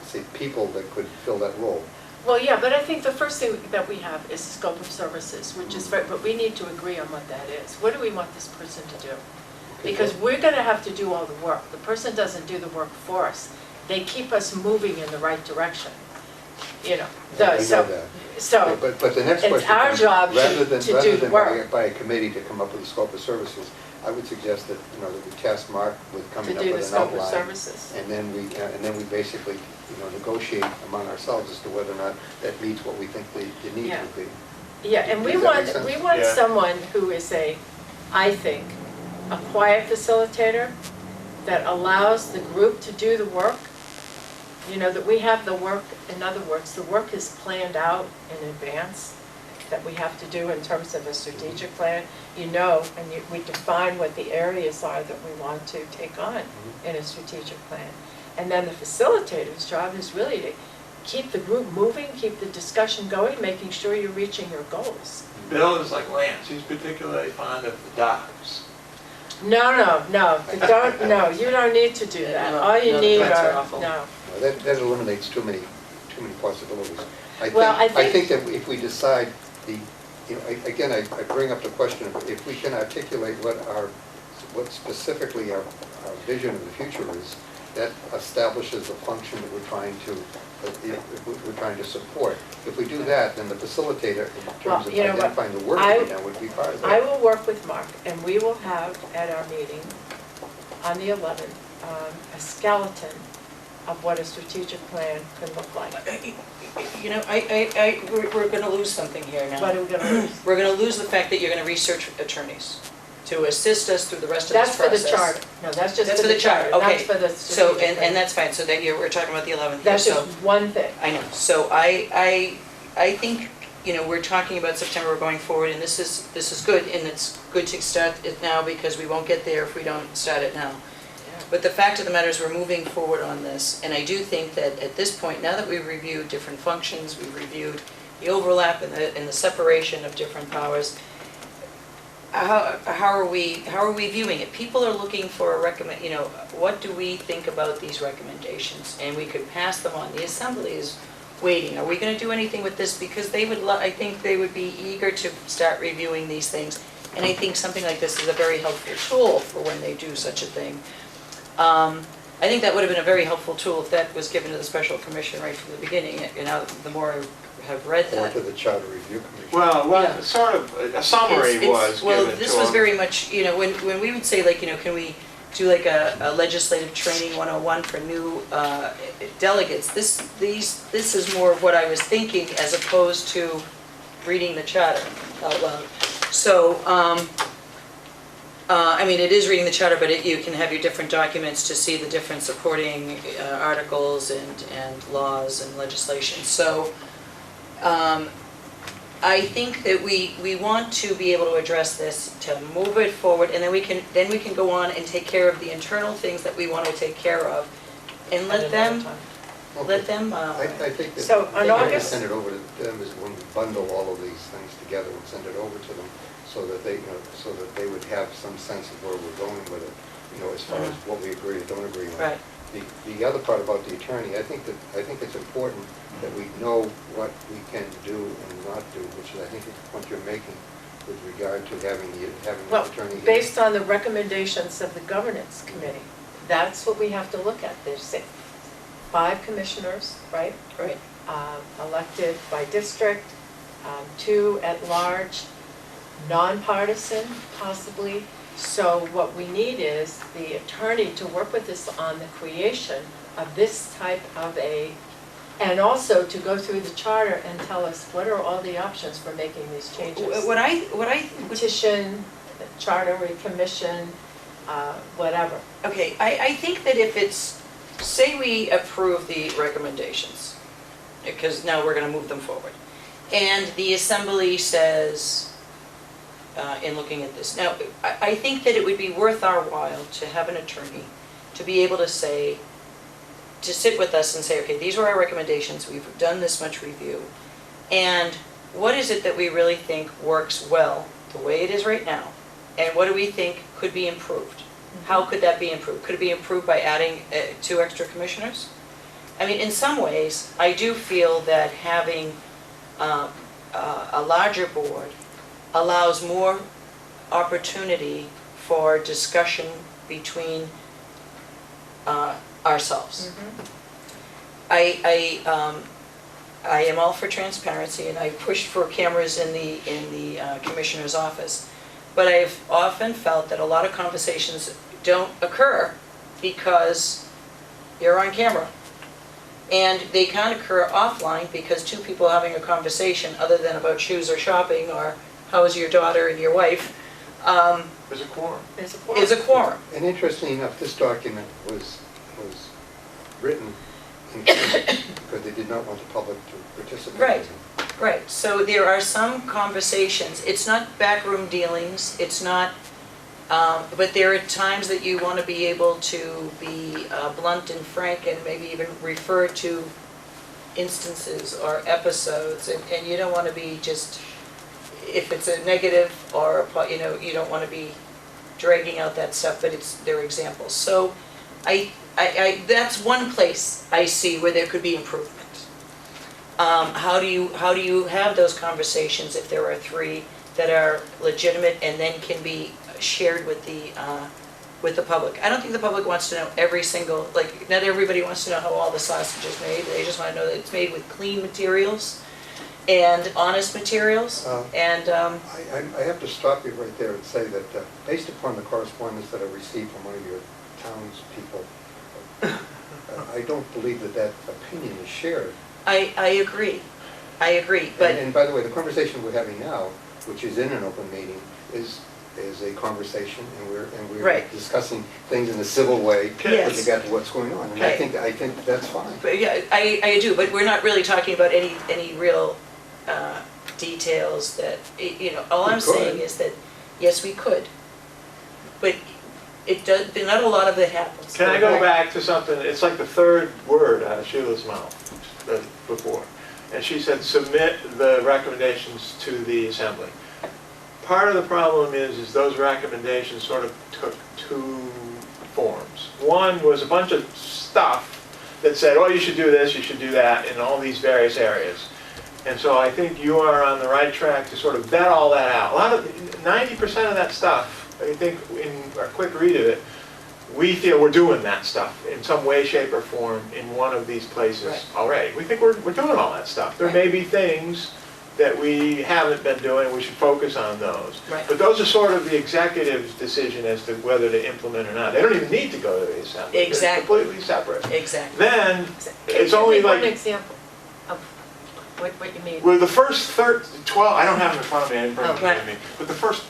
say, people that could fill that role. well, yeah, but I think the first thing that we have is the scope of services, which is very, but we need to agree on what that is. What do we want this person to do? Okay, Because so- we're gonna have to do all the work. The person doesn't do the work for us. They keep us moving in the right direction, I know that. So, But the next it's question. our is, job to rather do the than work. by a committee to come up with a scope of services, I would suggest that, that we task Mark with to coming up do the with an scope of outline. services. And then we basically, negotiate among ourselves as to whether or not that meets what we think the need Yeah. would be. Yeah, and Does that make sense? Yeah. someone who is I think, a quiet facilitator that allows the group to do the work. That we have the work, in other words, the work is planned out in advance that we have to do in terms of a strategic plan, and we define what the areas are that we want to take on in a strategic plan. And then the facilitator's job is really to keep the group moving, keep the discussion going, making sure you're reaching your goals. Bill is like Lance, he's particularly fond of the dogs. No, you don't need to do that. No, All you no, need the pets are are, awful. no. That eliminates too many possibilities. Well, I I think- think that if we decide again, I bring up the question of if we can articulate what specifically our vision of the future is, that establishes the function that we're trying to support. If we do that, then the facilitator, in terms of Well, you know what? identifying the work I- to be done, would be part of that. I will work with Mark, and we will have at our meeting on the 11th, a skeleton of what a strategic plan can look like. We're gonna lose something here now. What are we gonna lose? We're gonna lose the fact that you're gonna research attorneys to assist us through the rest of this That's for process. the charter. No, that's just That's for the charter. okay. That's for the So, strategic plan. and that's fine, so that we're talking about the 11th here, That's so. just one thing. I know, so I think, we're talking about September, we're going forward, and this is good, and it's good to start it now, because we won't get there if we don't start it now. But the fact of the matter is, we're moving forward on this, and I do think that at this point, now that we've reviewed different functions, we've reviewed the overlap and the separation of different powers, how are we viewing it? People are looking for what do we think about these recommendations? And we could pass them on. The assembly is waiting? Are we gonna do anything with this? Because they would, I think they would be eager to start reviewing these things. And I think something like this is a very helpful tool for when they do such a thing. I think that would have been a very helpful tool if that was given to the special commission right from the beginning. You know, the more I have read Or that. to the Charter Review Commission. Well, Yeah. sort of, a summary was Well, given to this was them. very much, you know, when we would say like, you know, can we do like a legislative training 101 for new delegates, this is more of what I was thinking as opposed to reading the charter out loud. So, I mean, it is reading the charter, but you can have your different documents to see the different supporting articles and laws and legislation. So, I think that we want to be able to address this, to move it forward, and then we can go on and take care of the internal things that we want to take care of, and let them, I think that So, on they have to August- send it over to them is when we bundle all of these things together and send it over to them, so that they, so that they would have some sense of where we're going with it, as far as what we agree or don't agree on. right. The other part about the attorney, I think it's important that we know what we can do and not do, which is, I think, is the point you're making with regard to having the Well, attorney here. based on the recommendations of the governance committee, that's what we have to look at. There's 5 commissioners, right? Right. Elected by district, 2 at large, nonpartisan possibly. So what we need is the attorney to work with us on the creation of this type of and also to go through the charter and tell us what are all the options for making these changes. What I Petition, charter, commission, whatever. Okay, I think that if it's, say we approve the recommendations, because now we're gonna move them forward, and the assembly says, in looking at this, now, I think that it would be worth our while to have an attorney to be able to say, to sit with us and say, okay, these were our recommendations, we've done this much review, and what is it that we really think works well the way it is right now, and what do we think could be improved? How could that be improved? Could it be improved by adding 2 extra commissioners? I mean, in some ways, I do feel that having a larger board allows more opportunity for discussion between ourselves. I am all for transparency, and I pushed for cameras in the commissioner's office. But I've often felt that a lot of conversations don't occur because you're on camera. And they can't occur offline because 2 people are having a conversation other than about shoes or shopping or how is your daughter and your wife, There's a quorum. is a quorum. And interestingly enough, this document was written in camera because they did not want the public to participate. Right. Right, so there are some conversations, it's not backroom dealings, it's not, but there are times that you want to be able to be blunt and frank and maybe even refer to instances or episodes, and you don't want to be just, if it's a negative or, you don't want to be dragging out that stuff, but they're examples. So that's one place I see where there could be improvement. How do you have those conversations if there are 3 that are legitimate and then can be shared with the public? I don't think the public wants to know every single, not everybody wants to know how all the sausage is made. They just want to know that it's made with clean materials and honest materials. I have to stop you right there and say that based upon the correspondence that I received from one of your townspeople, I don't believe that opinion is shared. I agree, but And by the way, the conversation we're having now, which is in an open meeting, is a conversation, and we're Right. discussing things in a civil way Yes. with regard to what's going on, and Right. I think that's fine. But yeah, I do, but we're not really talking about any real details that, all We I'm saying could. is that, yes, we could. But not a lot of it happens. Can I go back to something, it's like the 3rd word out of Sheila's mouth before. And she said, submit the recommendations to the assembly. Part of the problem is those recommendations sort of took 2 forms. One was a bunch of stuff that said, oh, you should do this, you should do that in all these various areas. And so I think you are on the right track to sort of vet all that out. A lot of, 90% of that stuff, I think in our quick read of it, we feel we're doing that stuff in some way, shape, or form in one of these places Right. already. We think we're doing all that stuff. There Right. may be things that we haven't been doing, we should focus on those. Right. But those are sort of the executive's decision as to whether to implement or not. They don't even need to go to the assembly. Exactly. It's completely separate. Exactly. Then, Can it's you only give me one like, example of what you mean? well, the first 12, I don't have them in front of me, I didn't bring Oh, them right. with me. But the first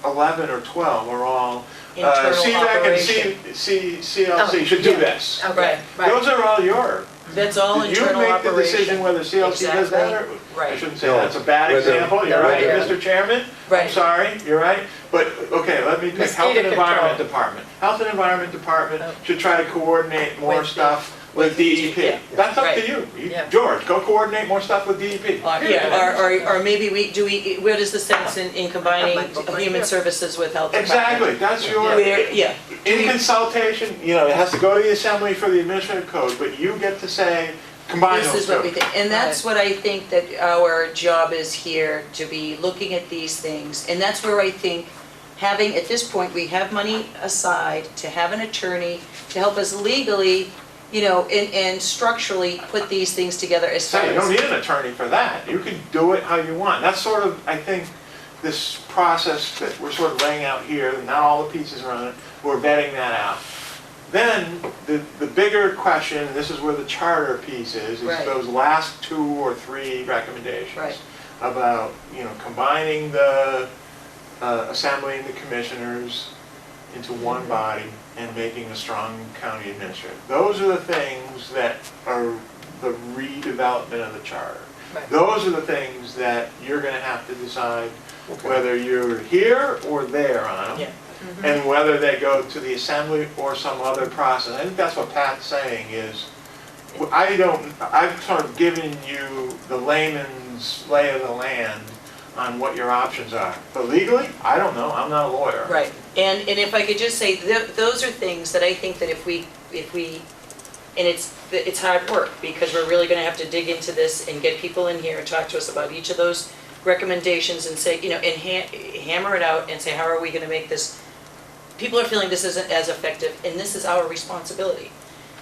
11 or 12 are all, Internal CVAC and operation. CLC should do yeah. this. Okay, Those are all your, That's all internal you make the decision operation. whether CLC does that or, Exactly. I Right. shouldn't say No, that's a bad whether- example, you're right, Yeah. Mr. Chairman. I'm Right. sorry, you're right. But, okay, let me pick Health Mosquito and Environment control. Department. Health and Environment Department Oh. should try to coordinate more With stuff with DEP. yeah. That's up to Right. you. Yeah. George, go coordinate more stuff with DEP. Yeah, or maybe where does the sense in combining Like, right human here. services with health department? Exactly, that's your, Where, yeah, in consultation, it has to go to the assembly for the administrative code, but you get to say, combine this those is what we two. think. And that's what I think that our job is here, to be looking at these things. And that's where I think having, at this point, we have money aside to have an attorney to help us legally, and structurally put these things together as So far you don't as. need an attorney for that. You can do it how you want. That's sort of, I think, this process that we're sort of laying out here, not all the pieces are on it, we're vetting that out. Then, the bigger question, and this is where the charter piece is Right. those last 2 or 3 recommendations. Right. About, combining the assembly and the commissioners into one body and making a strong county administrator. Those are the things that are the redevelopment of the charter. Right. Those are the things that you're gonna have to decide Okay. whether you're here or there on them. Yeah. And whether they go to the assembly or some other process. I think that's what Pat's saying is, I've sort of given you the layman's lay of the land on what your options are. But legally, I don't know, I'm not a lawyer. Right, and if I could just say, those are things that I think that if we, and it's hard work, because we're really gonna have to dig into this and get people in here and talk to us about each of those recommendations and say, and hammer it out and say, how are we gonna make this, people are feeling this isn't as effective, and this is our responsibility.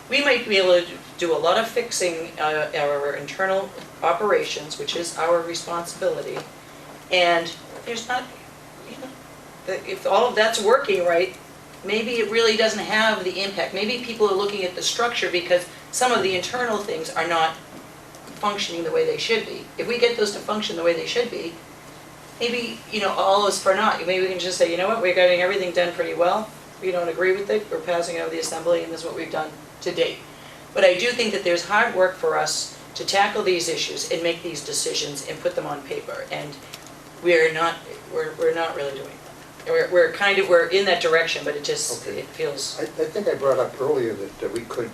We might be able to do a lot of fixing our internal operations, which is our responsibility, and there's not, if all of that's working right, maybe it really doesn't have the impact. Maybe people are looking at the structure because some of the internal things are not functioning the way they should be. If we get those to function the way they should be, maybe, all is for naught. Maybe we can just say, you know what, we're getting everything done pretty well. We don't agree with it, we're passing it over the assembly, and this is what we've done to date. But I do think that there's hard work for us to tackle these issues and make these decisions and put them on paper. And we're not really doing that. We're in that direction, but it Okay. it feels. I think I brought up earlier that we could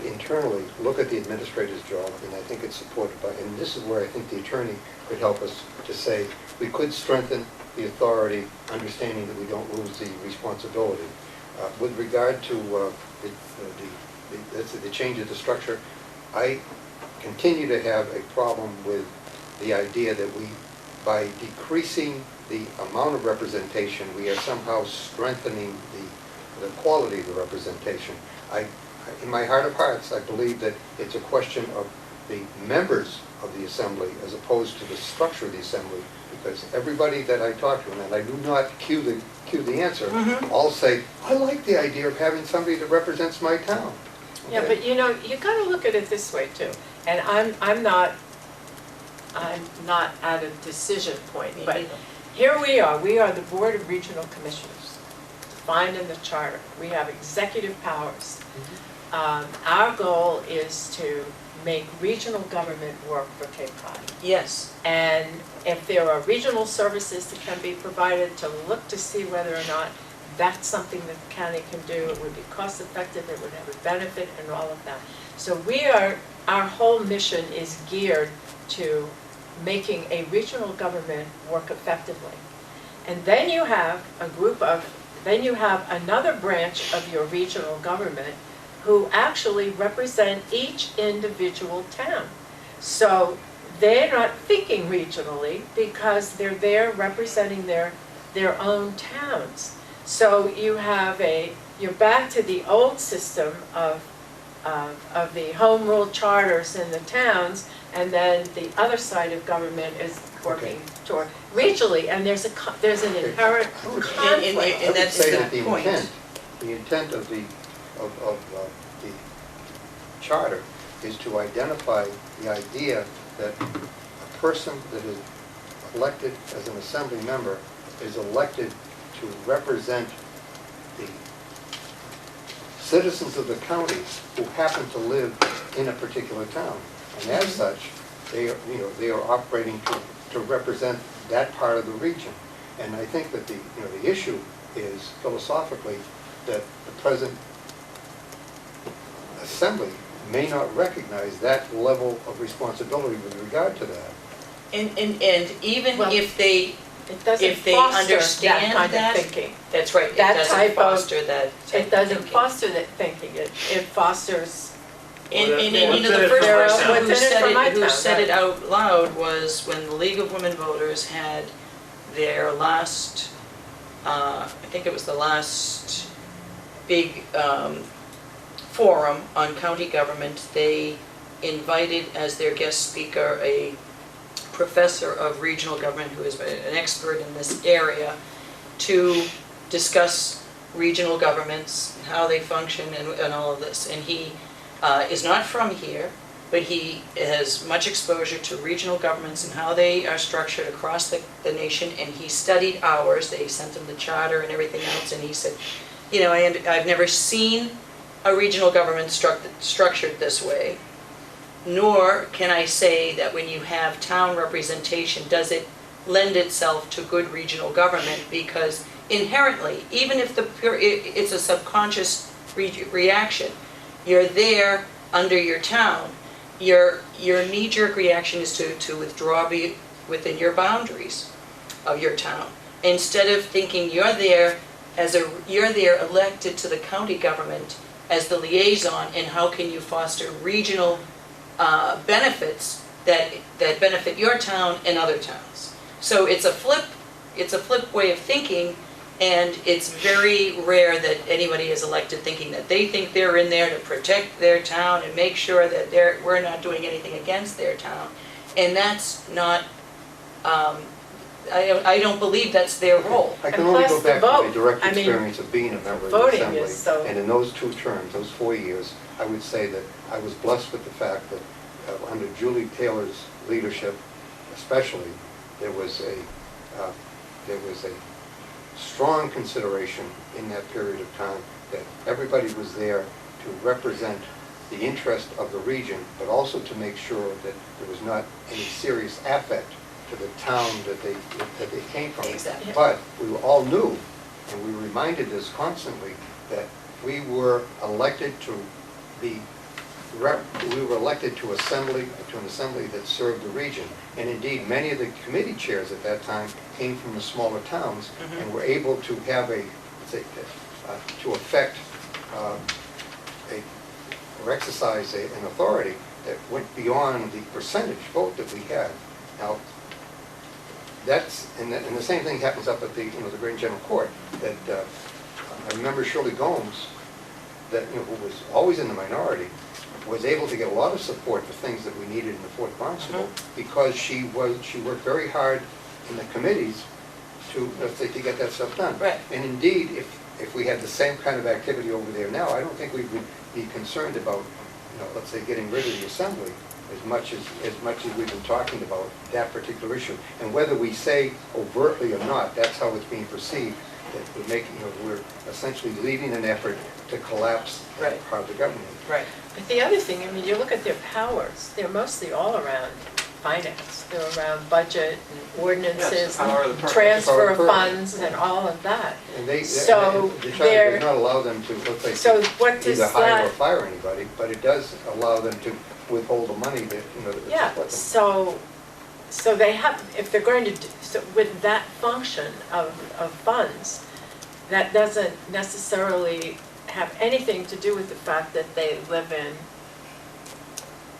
internally look at the administrator's job, and I think it's supported by, and this is where I think the attorney could help us to say, we could strengthen the authority, understanding that we don't lose the responsibility. With regard to the change of the structure, I continue to have a problem with the idea that by decreasing the amount of representation, we are somehow strengthening the quality of the representation. In my heart of hearts, I believe that it's a question of the members of the assembly as opposed to the structure of the assembly, because everybody that I talk to, and I do not cue the answer, all say, I like the idea of having somebody that represents my town. Yeah, Okay? but you gotta look at it this way too. And I'm not at a decision point, Me but neither. here we are the Board of Regional Commissioners, defined in the charter. We have executive powers. Our goal is to make regional government work for Cape Cod. Yes. And if there are regional services that can be provided, to look to see whether or not that's something that the county can do, it would be cost effective, it would have a benefit, and all of that. So our whole mission is geared to making a regional government work effectively. And then you have another branch of your regional government who actually represent each individual town. So they're not thinking regionally because they're there representing their own towns. So you're back to the old system of the home rule charters in the towns, and then the other side of government is working toward regionally, and there's an inherent conflict. I would that's say the that point. the intent of the charter is to identify the idea that a person that is elected as an assembly member is elected to represent the citizens of the counties who happen to live in a particular town. And as such, they are operating to represent that part of the region. And I think that the issue is philosophically that the present assembly may not recognize that level of responsibility with regard to that. And even Well, if they It doesn't If they foster understand that kind that, of thinking. That's right, it That doesn't type of- foster that type It of doesn't thinking. foster that thinking, it fosters, And Well, you know, what's in the it first for my person town? who What's in it said for my it, who town, said it right. out loud was when the League of Women Voters had their last, I think it was the last big forum on county government. They invited as their guest speaker a professor of regional government who is an expert in this area to discuss regional governments, how they function and all of this. And he is not from here, but he has much exposure to regional governments and how they are structured across the nation, and he studied ours. They sent him the charter and everything else, and he said, you know, I've never seen a regional government structured this way, nor can I say that when you have town representation, does it lend itself to good regional government, because inherently, even if it's a subconscious reaction, you're there under your town, your knee-jerk reaction is to withdraw within your boundaries of your town. Instead of thinking you're there elected to the county government as the liaison, and how can you foster regional benefits that benefit your town and other towns. So it's a flip way of thinking, and it's very rare that anybody is elected thinking that they think they're in there to protect their town and make sure that we're not doing anything against their town. And that's not, I don't believe that's their role. I can And only plus go the back to vote. my direct I mean, experience of being a member of the voting assembly. is so- And in those 2 terms, those 4 years, I would say that I was blessed with the fact that under Julie Taylor's leadership especially, there was a strong consideration in that period of time that everybody was there to represent the interest of the region, but also to make sure that there was not any serious affect to the town that they came from. Exactly. But we all knew, and we reminded this constantly, that we were elected to an assembly that served the region. And indeed, many of the committee chairs at that time came from the smaller towns and were able to have exercise an authority that went beyond the percentage vote that we had. Now, and the same thing happens up at the Great General Court. That I remember Shirley Gomes, that who was always in the minority, was able to get a lot of support for things that we needed in the Fort Barnstable because she worked very hard in the committees to get that stuff done. Right. And indeed, if we had the same kind of activity over there now, I don't think we would be concerned about, let's say, getting rid of the assembly as much as we've been talking about that particular issue. And whether we say overtly or not, that's how it's being perceived, that we're essentially leading an effort to collapse Right. part of the government. Right. but the other thing, I mean, you look at their powers, they're mostly all around finance. They're around budget, and ordinances, Yes, the power of the purse. transfer Power of of purse. funds and all of that. And the So charter they're- does not allow them to, let's say, So what does either hire or that, fire anybody, but it does allow them to withhold the money that yeah, support them. so they have, if they're going to, so with that function of funds, that doesn't necessarily have anything to do with the fact that they live in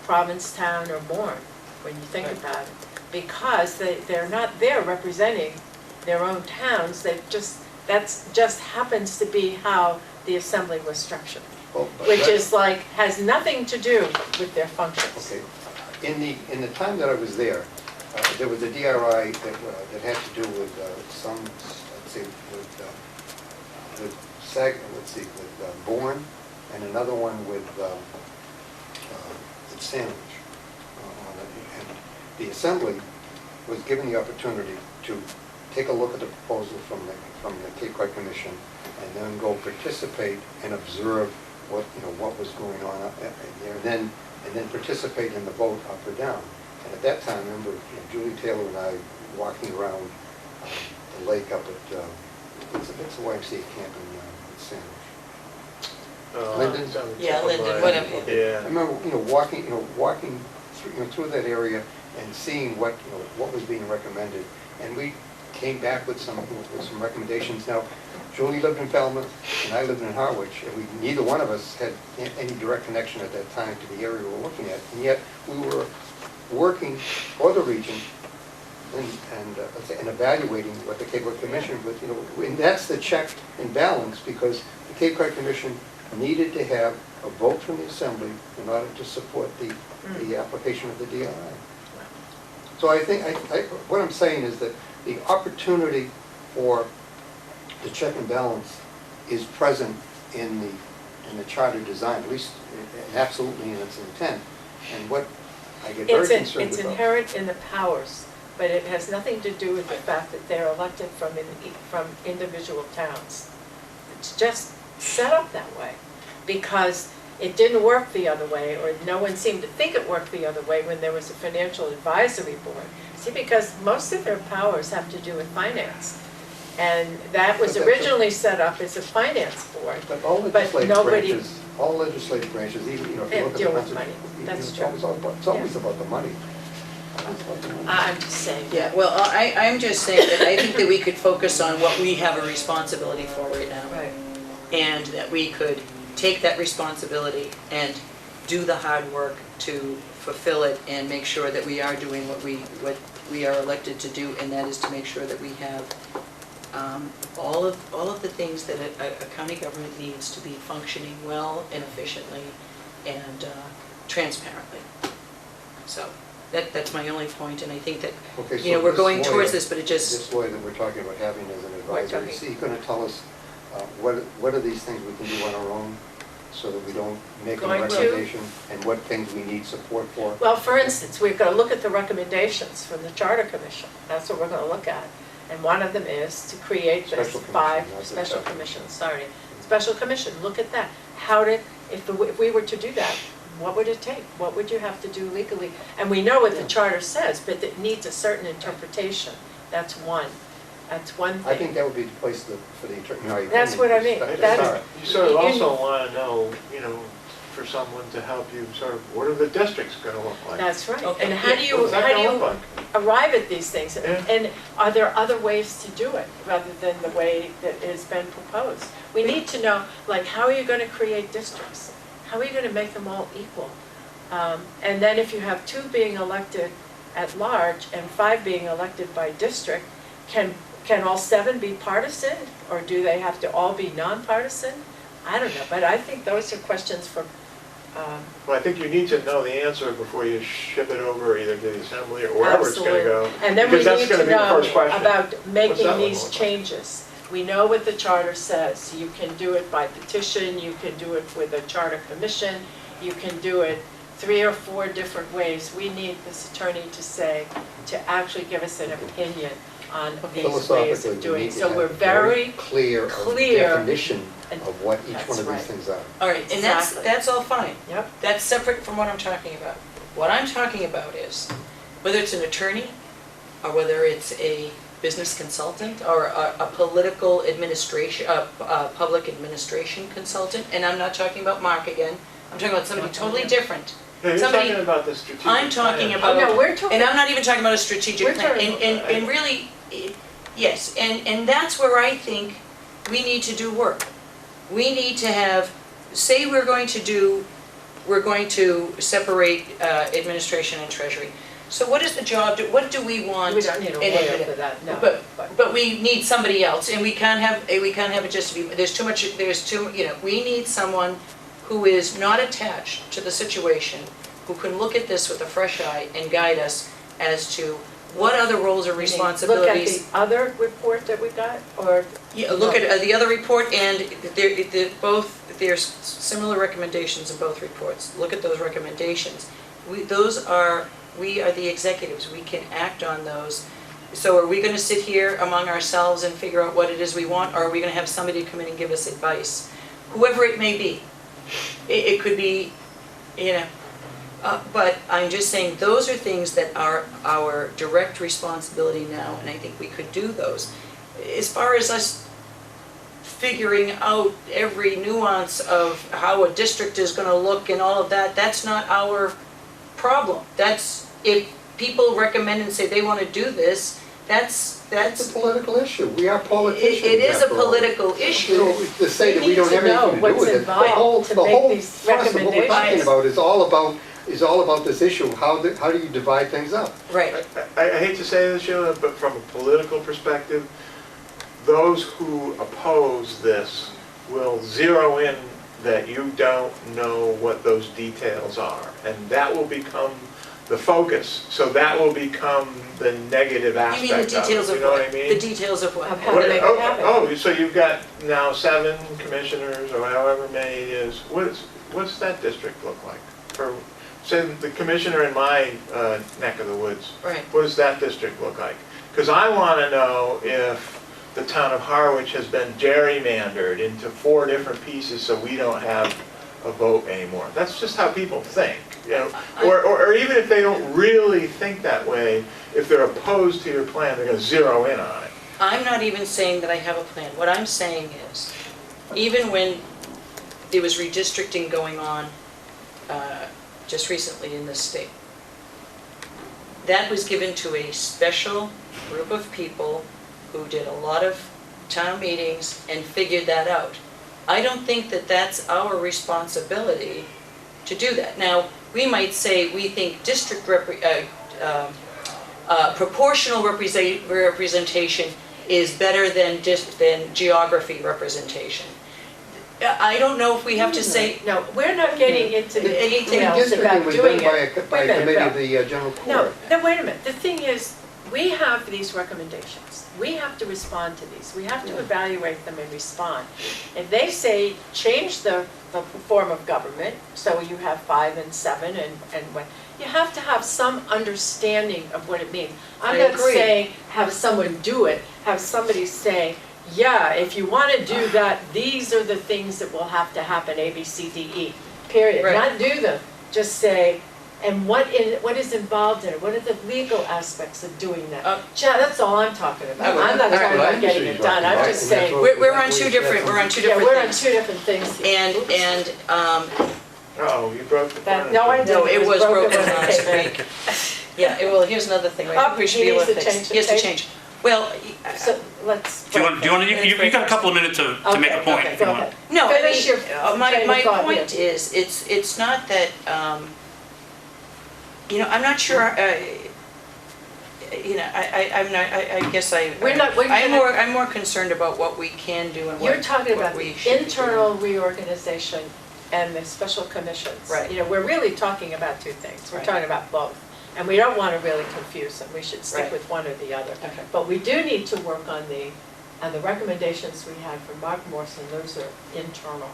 Provincetown or Bourne, when you think Right. about it. Because they're not there representing their own towns, that's just happens to be how the assembly was structured. Well, but Which that- is like, has nothing to do with their functions. Okay, in the time that I was there, there was a DRI that had to do with some, let's see, with Bourne, and another one with Sandwich. On it. And the assembly was given the opportunity to take a look at the proposal from the Cape Cod Commission, and then go participate and observe what was going on up there, and then participate in the vote up or down. And at that time, I remember Julie Taylor and I walking around the lake up at, it's a YMCA camp in Sandwich. Linden? Yeah, Linden, whatever. Yeah. I remember, walking through that area and seeing what was being recommended. And we came back with some recommendations. Now, Julie lived in Falmouth, and I lived in Harwich, and neither one of us had any direct connection at that time to the area we were looking at. And yet, we were working for the region and evaluating what the Cape Cod Commission was, and that's the check and balance, because the Cape Cod Commission needed to have a vote from the Assembly in order to support the application of the DRI. So I think, what I'm saying is that the opportunity for the check and balance is present in the charter design, at least absolutely in its intent. And what I get very concerned about. It's inherent in the powers, but it has nothing to do with the fact that they're elected from individual towns. It's just set up that way, because it didn't work the other way, or no one seemed to think it worked the other way when there was a financial advisory board. See, because most of their powers have to do with finance. And that was originally set up as a finance board. But all legislative branches, even, if you They look at the deal with rest of money. it, That's it's true. always about the money. I'm just saying. Yeah, well, I'm just saying that I think that we could focus on what we have a responsibility for right now. Right. And that we could take that responsibility and do the hard work to fulfill it and make sure that we are doing what we are elected to do, and that is to make sure that we have all of the things that a county government needs to be functioning well and efficiently and transparently. So that's my only point, and I think that Okay, so we're going this towards lawyer- this, but it just This lawyer that we're talking about having as an advisor, talking- is he going to tell us what are these things we can do on our own so that we don't make a Going to? recommendation, and what things we need support for? Well, for instance, we're going to look at the recommendations from the Charter Commission. That's what we're going to look at. And one of them is to create this Special commission, five, not the special charter. commission, sorry. Special commission, look at that. If we were to do that, what would it take? What would you have to do legally? And we know what the charter says, but it needs a certain interpretation. That's one thing. I think that would be the place for the attorney. That's what I mean. That's- You sort of also want to know, for someone to help you sort of, what are the districts going to look like? That's right. Okay. And how do you, What's that how do gonna look you like? arrive at these things? Yeah. And are there other ways to do it rather than the way that has been proposed? We need to know, like, how are you going to create districts? How are you going to make them all equal? And then if you have 2 being elected at large and 5 being elected by district, can all 7 be partisan, or do they have to all be nonpartisan? I don't know, but I think those are questions for Well, I think you need to know the answer before you ship it over either to the assembly or wherever it's going to go. Absolutely. And then we because that's need gonna to be the know first question. about What's that making one these look like? changes. We know what the charter says. You can do it by petition, you can do it with a charter commission, you can do it 3 or 4 different ways. We need this attorney to actually give us an opinion on these ways Philosophically, of we doing. need to So have we're very clear definition of what each one of That's these things are. all right, and Exactly. that's all fine. Yep. That's separate from what I'm talking about. What I'm talking about is, whether it's an attorney, or whether it's a business consultant, or a political administration, a public administration consultant, and I'm not talking about Mark again, I'm talking about somebody totally different. Yeah, you're somebody- talking about the strategic I'm talking plan. about- No, we're talking. And I'm not even talking about a strategic We're plan, talking and really, yes, and that's where I think we need to do work. we need to have, say we're going to separate administration and treasury. So what is the job, what do we want? We don't need a lawyer for that, no. But we need somebody else, and we can't have it just be, we need someone who is not attached to the situation, who can look at this with a fresh eye and guide us as to what other roles or responsibilities. Look at the other report that we got, or? Yeah, look at the other report, and there's similar recommendations in both reports. Look at those recommendations. We are the executives, we can act on those. So are we gonna sit here among ourselves and figure out what it is we want, or are we gonna have somebody come in and give us advice? Whoever it may be. It could be, but I'm just saying, those are things that are our direct responsibility now, and I think we could do those. As far as us figuring out every nuance of how a district is gonna look and all of that, that's not our problem. That's, if people recommend and say they wanna do this, that's. It's a political issue. We are politicians. It is a after all. political issue. To say that we don't have anything to do with it, the whole thrust of what we're talking about is all about this issue. How do you divide things up? Right. I hate to say this, Sheila, but from a political perspective, those who oppose this will zero in that you don't know what those details are, and that will become the focus. So that will become the negative aspect You mean the details of of it, you know what? what I mean? The details of what? Of how to make it happen. So you've got now 7 commissioners, or however many it is. What's that district look like? For, say, the commissioner in my neck of the woods. Right. What does that district look like? Because I want to know if the town of Harwich has been gerrymandered into 4 different pieces so we don't have a vote anymore. That's just how people think, or even if they don't really think that way, if they're opposed to your plan, they're going to zero in on it. I'm not even saying that I have a plan. What I'm saying is, even when there was redistricting going on just recently in this state, that was given to a special group of people who did a lot of town meetings and figured that out. I don't think that that's our responsibility to do that. Now, we might say we think district proportional representation is better than geography representation. I don't know if we have to say. No, we're not getting into anything else Districting about was doing done it. by a committee of the general court. No, wait a minute. The thing is, we have these recommendations. We have to respond to these. We have to evaluate them and respond. If they say, change the form of government, so you have 5 and 7 and what, you have to have some understanding of what it means. I'm not saying have someone do it, have somebody say, yeah, if you want to do that, these are the things that will have to happen, A, B, C, D, E, period. Right. Not do them, just say, and what is involved in it? What are the legal aspects of doing that? That's all I'm talking about. I'm not talking about getting it done. I'm just saying. We're on two different things. Yeah, we're on 2 different things here. And Uh-oh, you broke the plan. No, I didn't. no, it was broken when I last came week. Yeah, well, here's another thing. I think we should be able to he needs to fix. change the He has to tape. change. Well, So let's. Do you want, you got a couple of minutes to make a point if you Go want. ahead. no, I Finish mean, your my train of thought point here. is, it's not that, I'm not sure, I'm not, I guess I'm more concerned about what we can do and You're talking about what we the should be internal reorganization and the special commissions. Right. We're really talking about 2 things. We're Right. talking about both. And we don't want to really confuse them. We should stick Right. with one or the other. Okay. But we do need to work on the recommendations we had from Mark Morrison. Those are internal.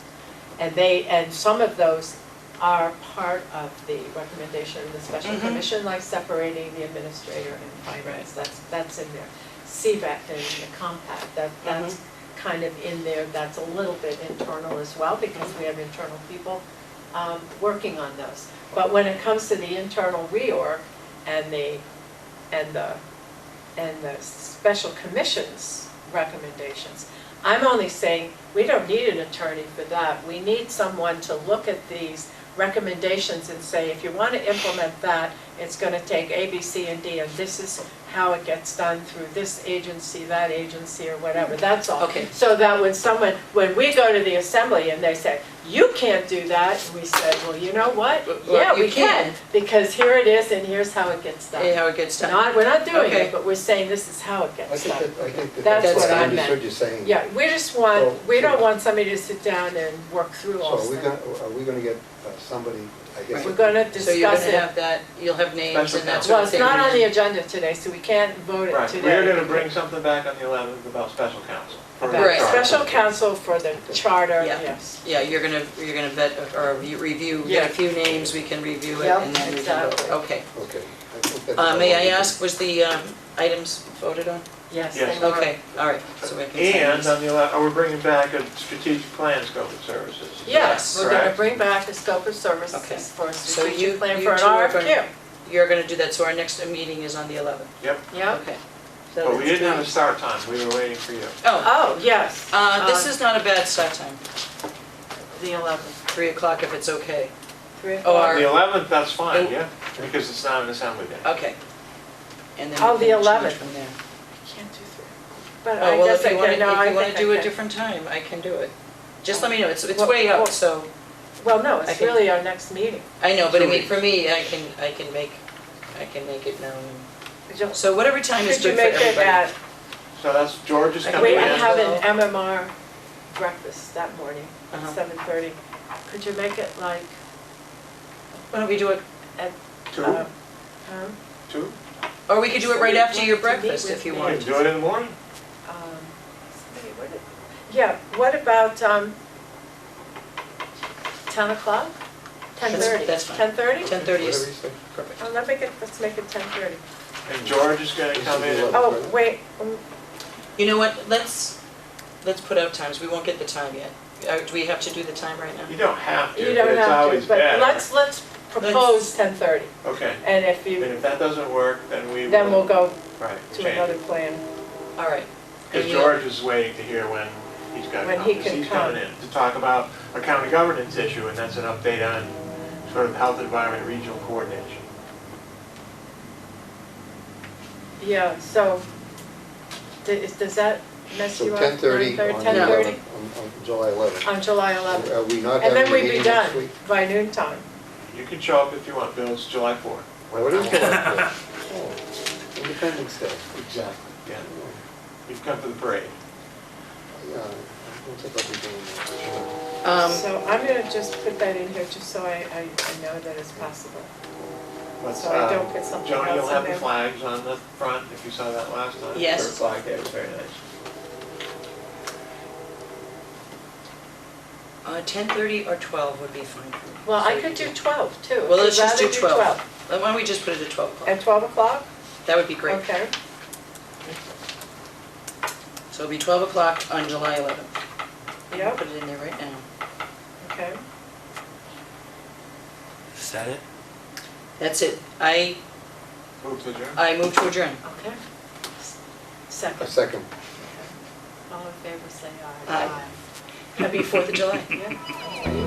And some of those are part of the recommendation of the special Mhm. commission, like separating the administrator and finance. That's in there. CVAC and the compact, that's kind of in there. That's a little bit internal as well, because we have internal people working on those. But when it comes to the internal reorg and the special commission's recommendations, I'm only saying we don't need an attorney for that. We need someone to look at these recommendations and say, if you want to implement that, it's going to take A, B, C, and D, and this is how it gets done through this agency, that agency, or whatever, that's all. Okay. So that when we go to the assembly and they say, you can't do that, we say, well, you know what? Well, Yeah, you we can, because here it is and here's how it gets done. How it gets done. We're not doing Okay. it, but we're saying this is how it I gets think done. that, I think that That's that's what what I I meant. understood you saying. Yeah, we just we don't want somebody to sit down and work through all So stuff. are we gonna get somebody, I guess? We're gonna So you're discuss gonna it. have that, you'll have names Special and that counsel. Well, sort of it's thing. not on the agenda today, so we can't vote it Right, today. we're gonna bring something back on the 11th about special counsel. for the About Right. charter. special counsel for the charter, Yeah. yes. Yeah, you're gonna vet or review, Yeah. get a few names, we can review it Yep, and then we can vote. exactly. Okay. Okay. I think that's May I all. ask, was the items voted on? Yes, Yes. they were. Okay, all right, so we can. And on the 11th, we're bringing back a strategic plan scope of services. Is that Yes, we're gonna correct? bring back a scope of Okay. services for a So you- strategic plan you for an two are RFQ. gonna- You're gonna do that, so our next meeting is on the 11th? Yep. Okay. So But we that's didn't have a good. start time, we were waiting for you. Oh, Oh, yes. this is not a bad start time, The 11th. 3 o'clock if it's okay. 3 Oh, o'clock. our- The 11th, that's fine, Oh. yeah, because it's not an assembly day. Okay. And then Oh, we the can change 11th. from there. Can't do 3. But Oh, I well, guess if I you wanna, can, no, I if you wanna think do I a can. different time, I can do it. Just let me know, it's Well- way well- out, so, Well, no, I it's can- really our next meeting. I know, but I 2 mean, weeks. for me, I can make it known. Could So whatever time is you good for make it everybody. at, So that's, George is I coming we in. can have well. an MMR breakfast that morning at Uh-huh. 7:30. Could you make it like Why don't we do it, at, Two, huh? two? or we could do it right after your To meet breakfast with if you me. We want. can do it in the morning. Somebody, yeah, what about 10 o'clock? 10:30? That's fine. 10:30? 10:30 Whatever is you say. perfect. Oh, let's make it 10:30. And George is gonna come in. This is Oh, wait, You know what, let's put out times, we won't get the time yet. Do we have to do the time right now? You don't have to, you but don't it's have always to, but better. let's propose 10:30. Okay, And if and you, if that doesn't work, then we will. then we'll go Right, to change another it. plan. All right. Because And you'll- George is waiting to hear when he's got to When come. he 'cause can he's coming come. in to talk about a county governance issue, and that's an update on sort of health environment regional coordination. Yeah, so, does that mess So you up? 10:30 on 10:30 on July 11th. on July 11th. Are we not And having then a we'd be meeting next done week? by noon time. You can show up if you want, Bill, it's July 4th. What is July 4th? Oh, Independence Day. Exactly. Yeah, Oh, you've come for the parade. yeah, I don't think I'll be doing that, for sure. So I'm gonna just put that in here, just so I know that it's possible. But, So I don't put something Joni, you'll else have in the there. flags on the front, if you saw that last time. Yes. Your flag day was very nice. 10:30 or 12 would be fine for me. Well, So I you could do can- 12 too. Well, let's I'd just do rather 12. Why don't we just put it at 12 o'clock? At 12 o'clock? That would be great. Okay. So it'll be 12 o'clock on July 11th. Yep, Put it in there right now. okay. Is that it? That's it. I Move to adjourn. move to adjourn. Okay. A Second. second. All in favor, say Aye. Happy 4th of July. Yeah.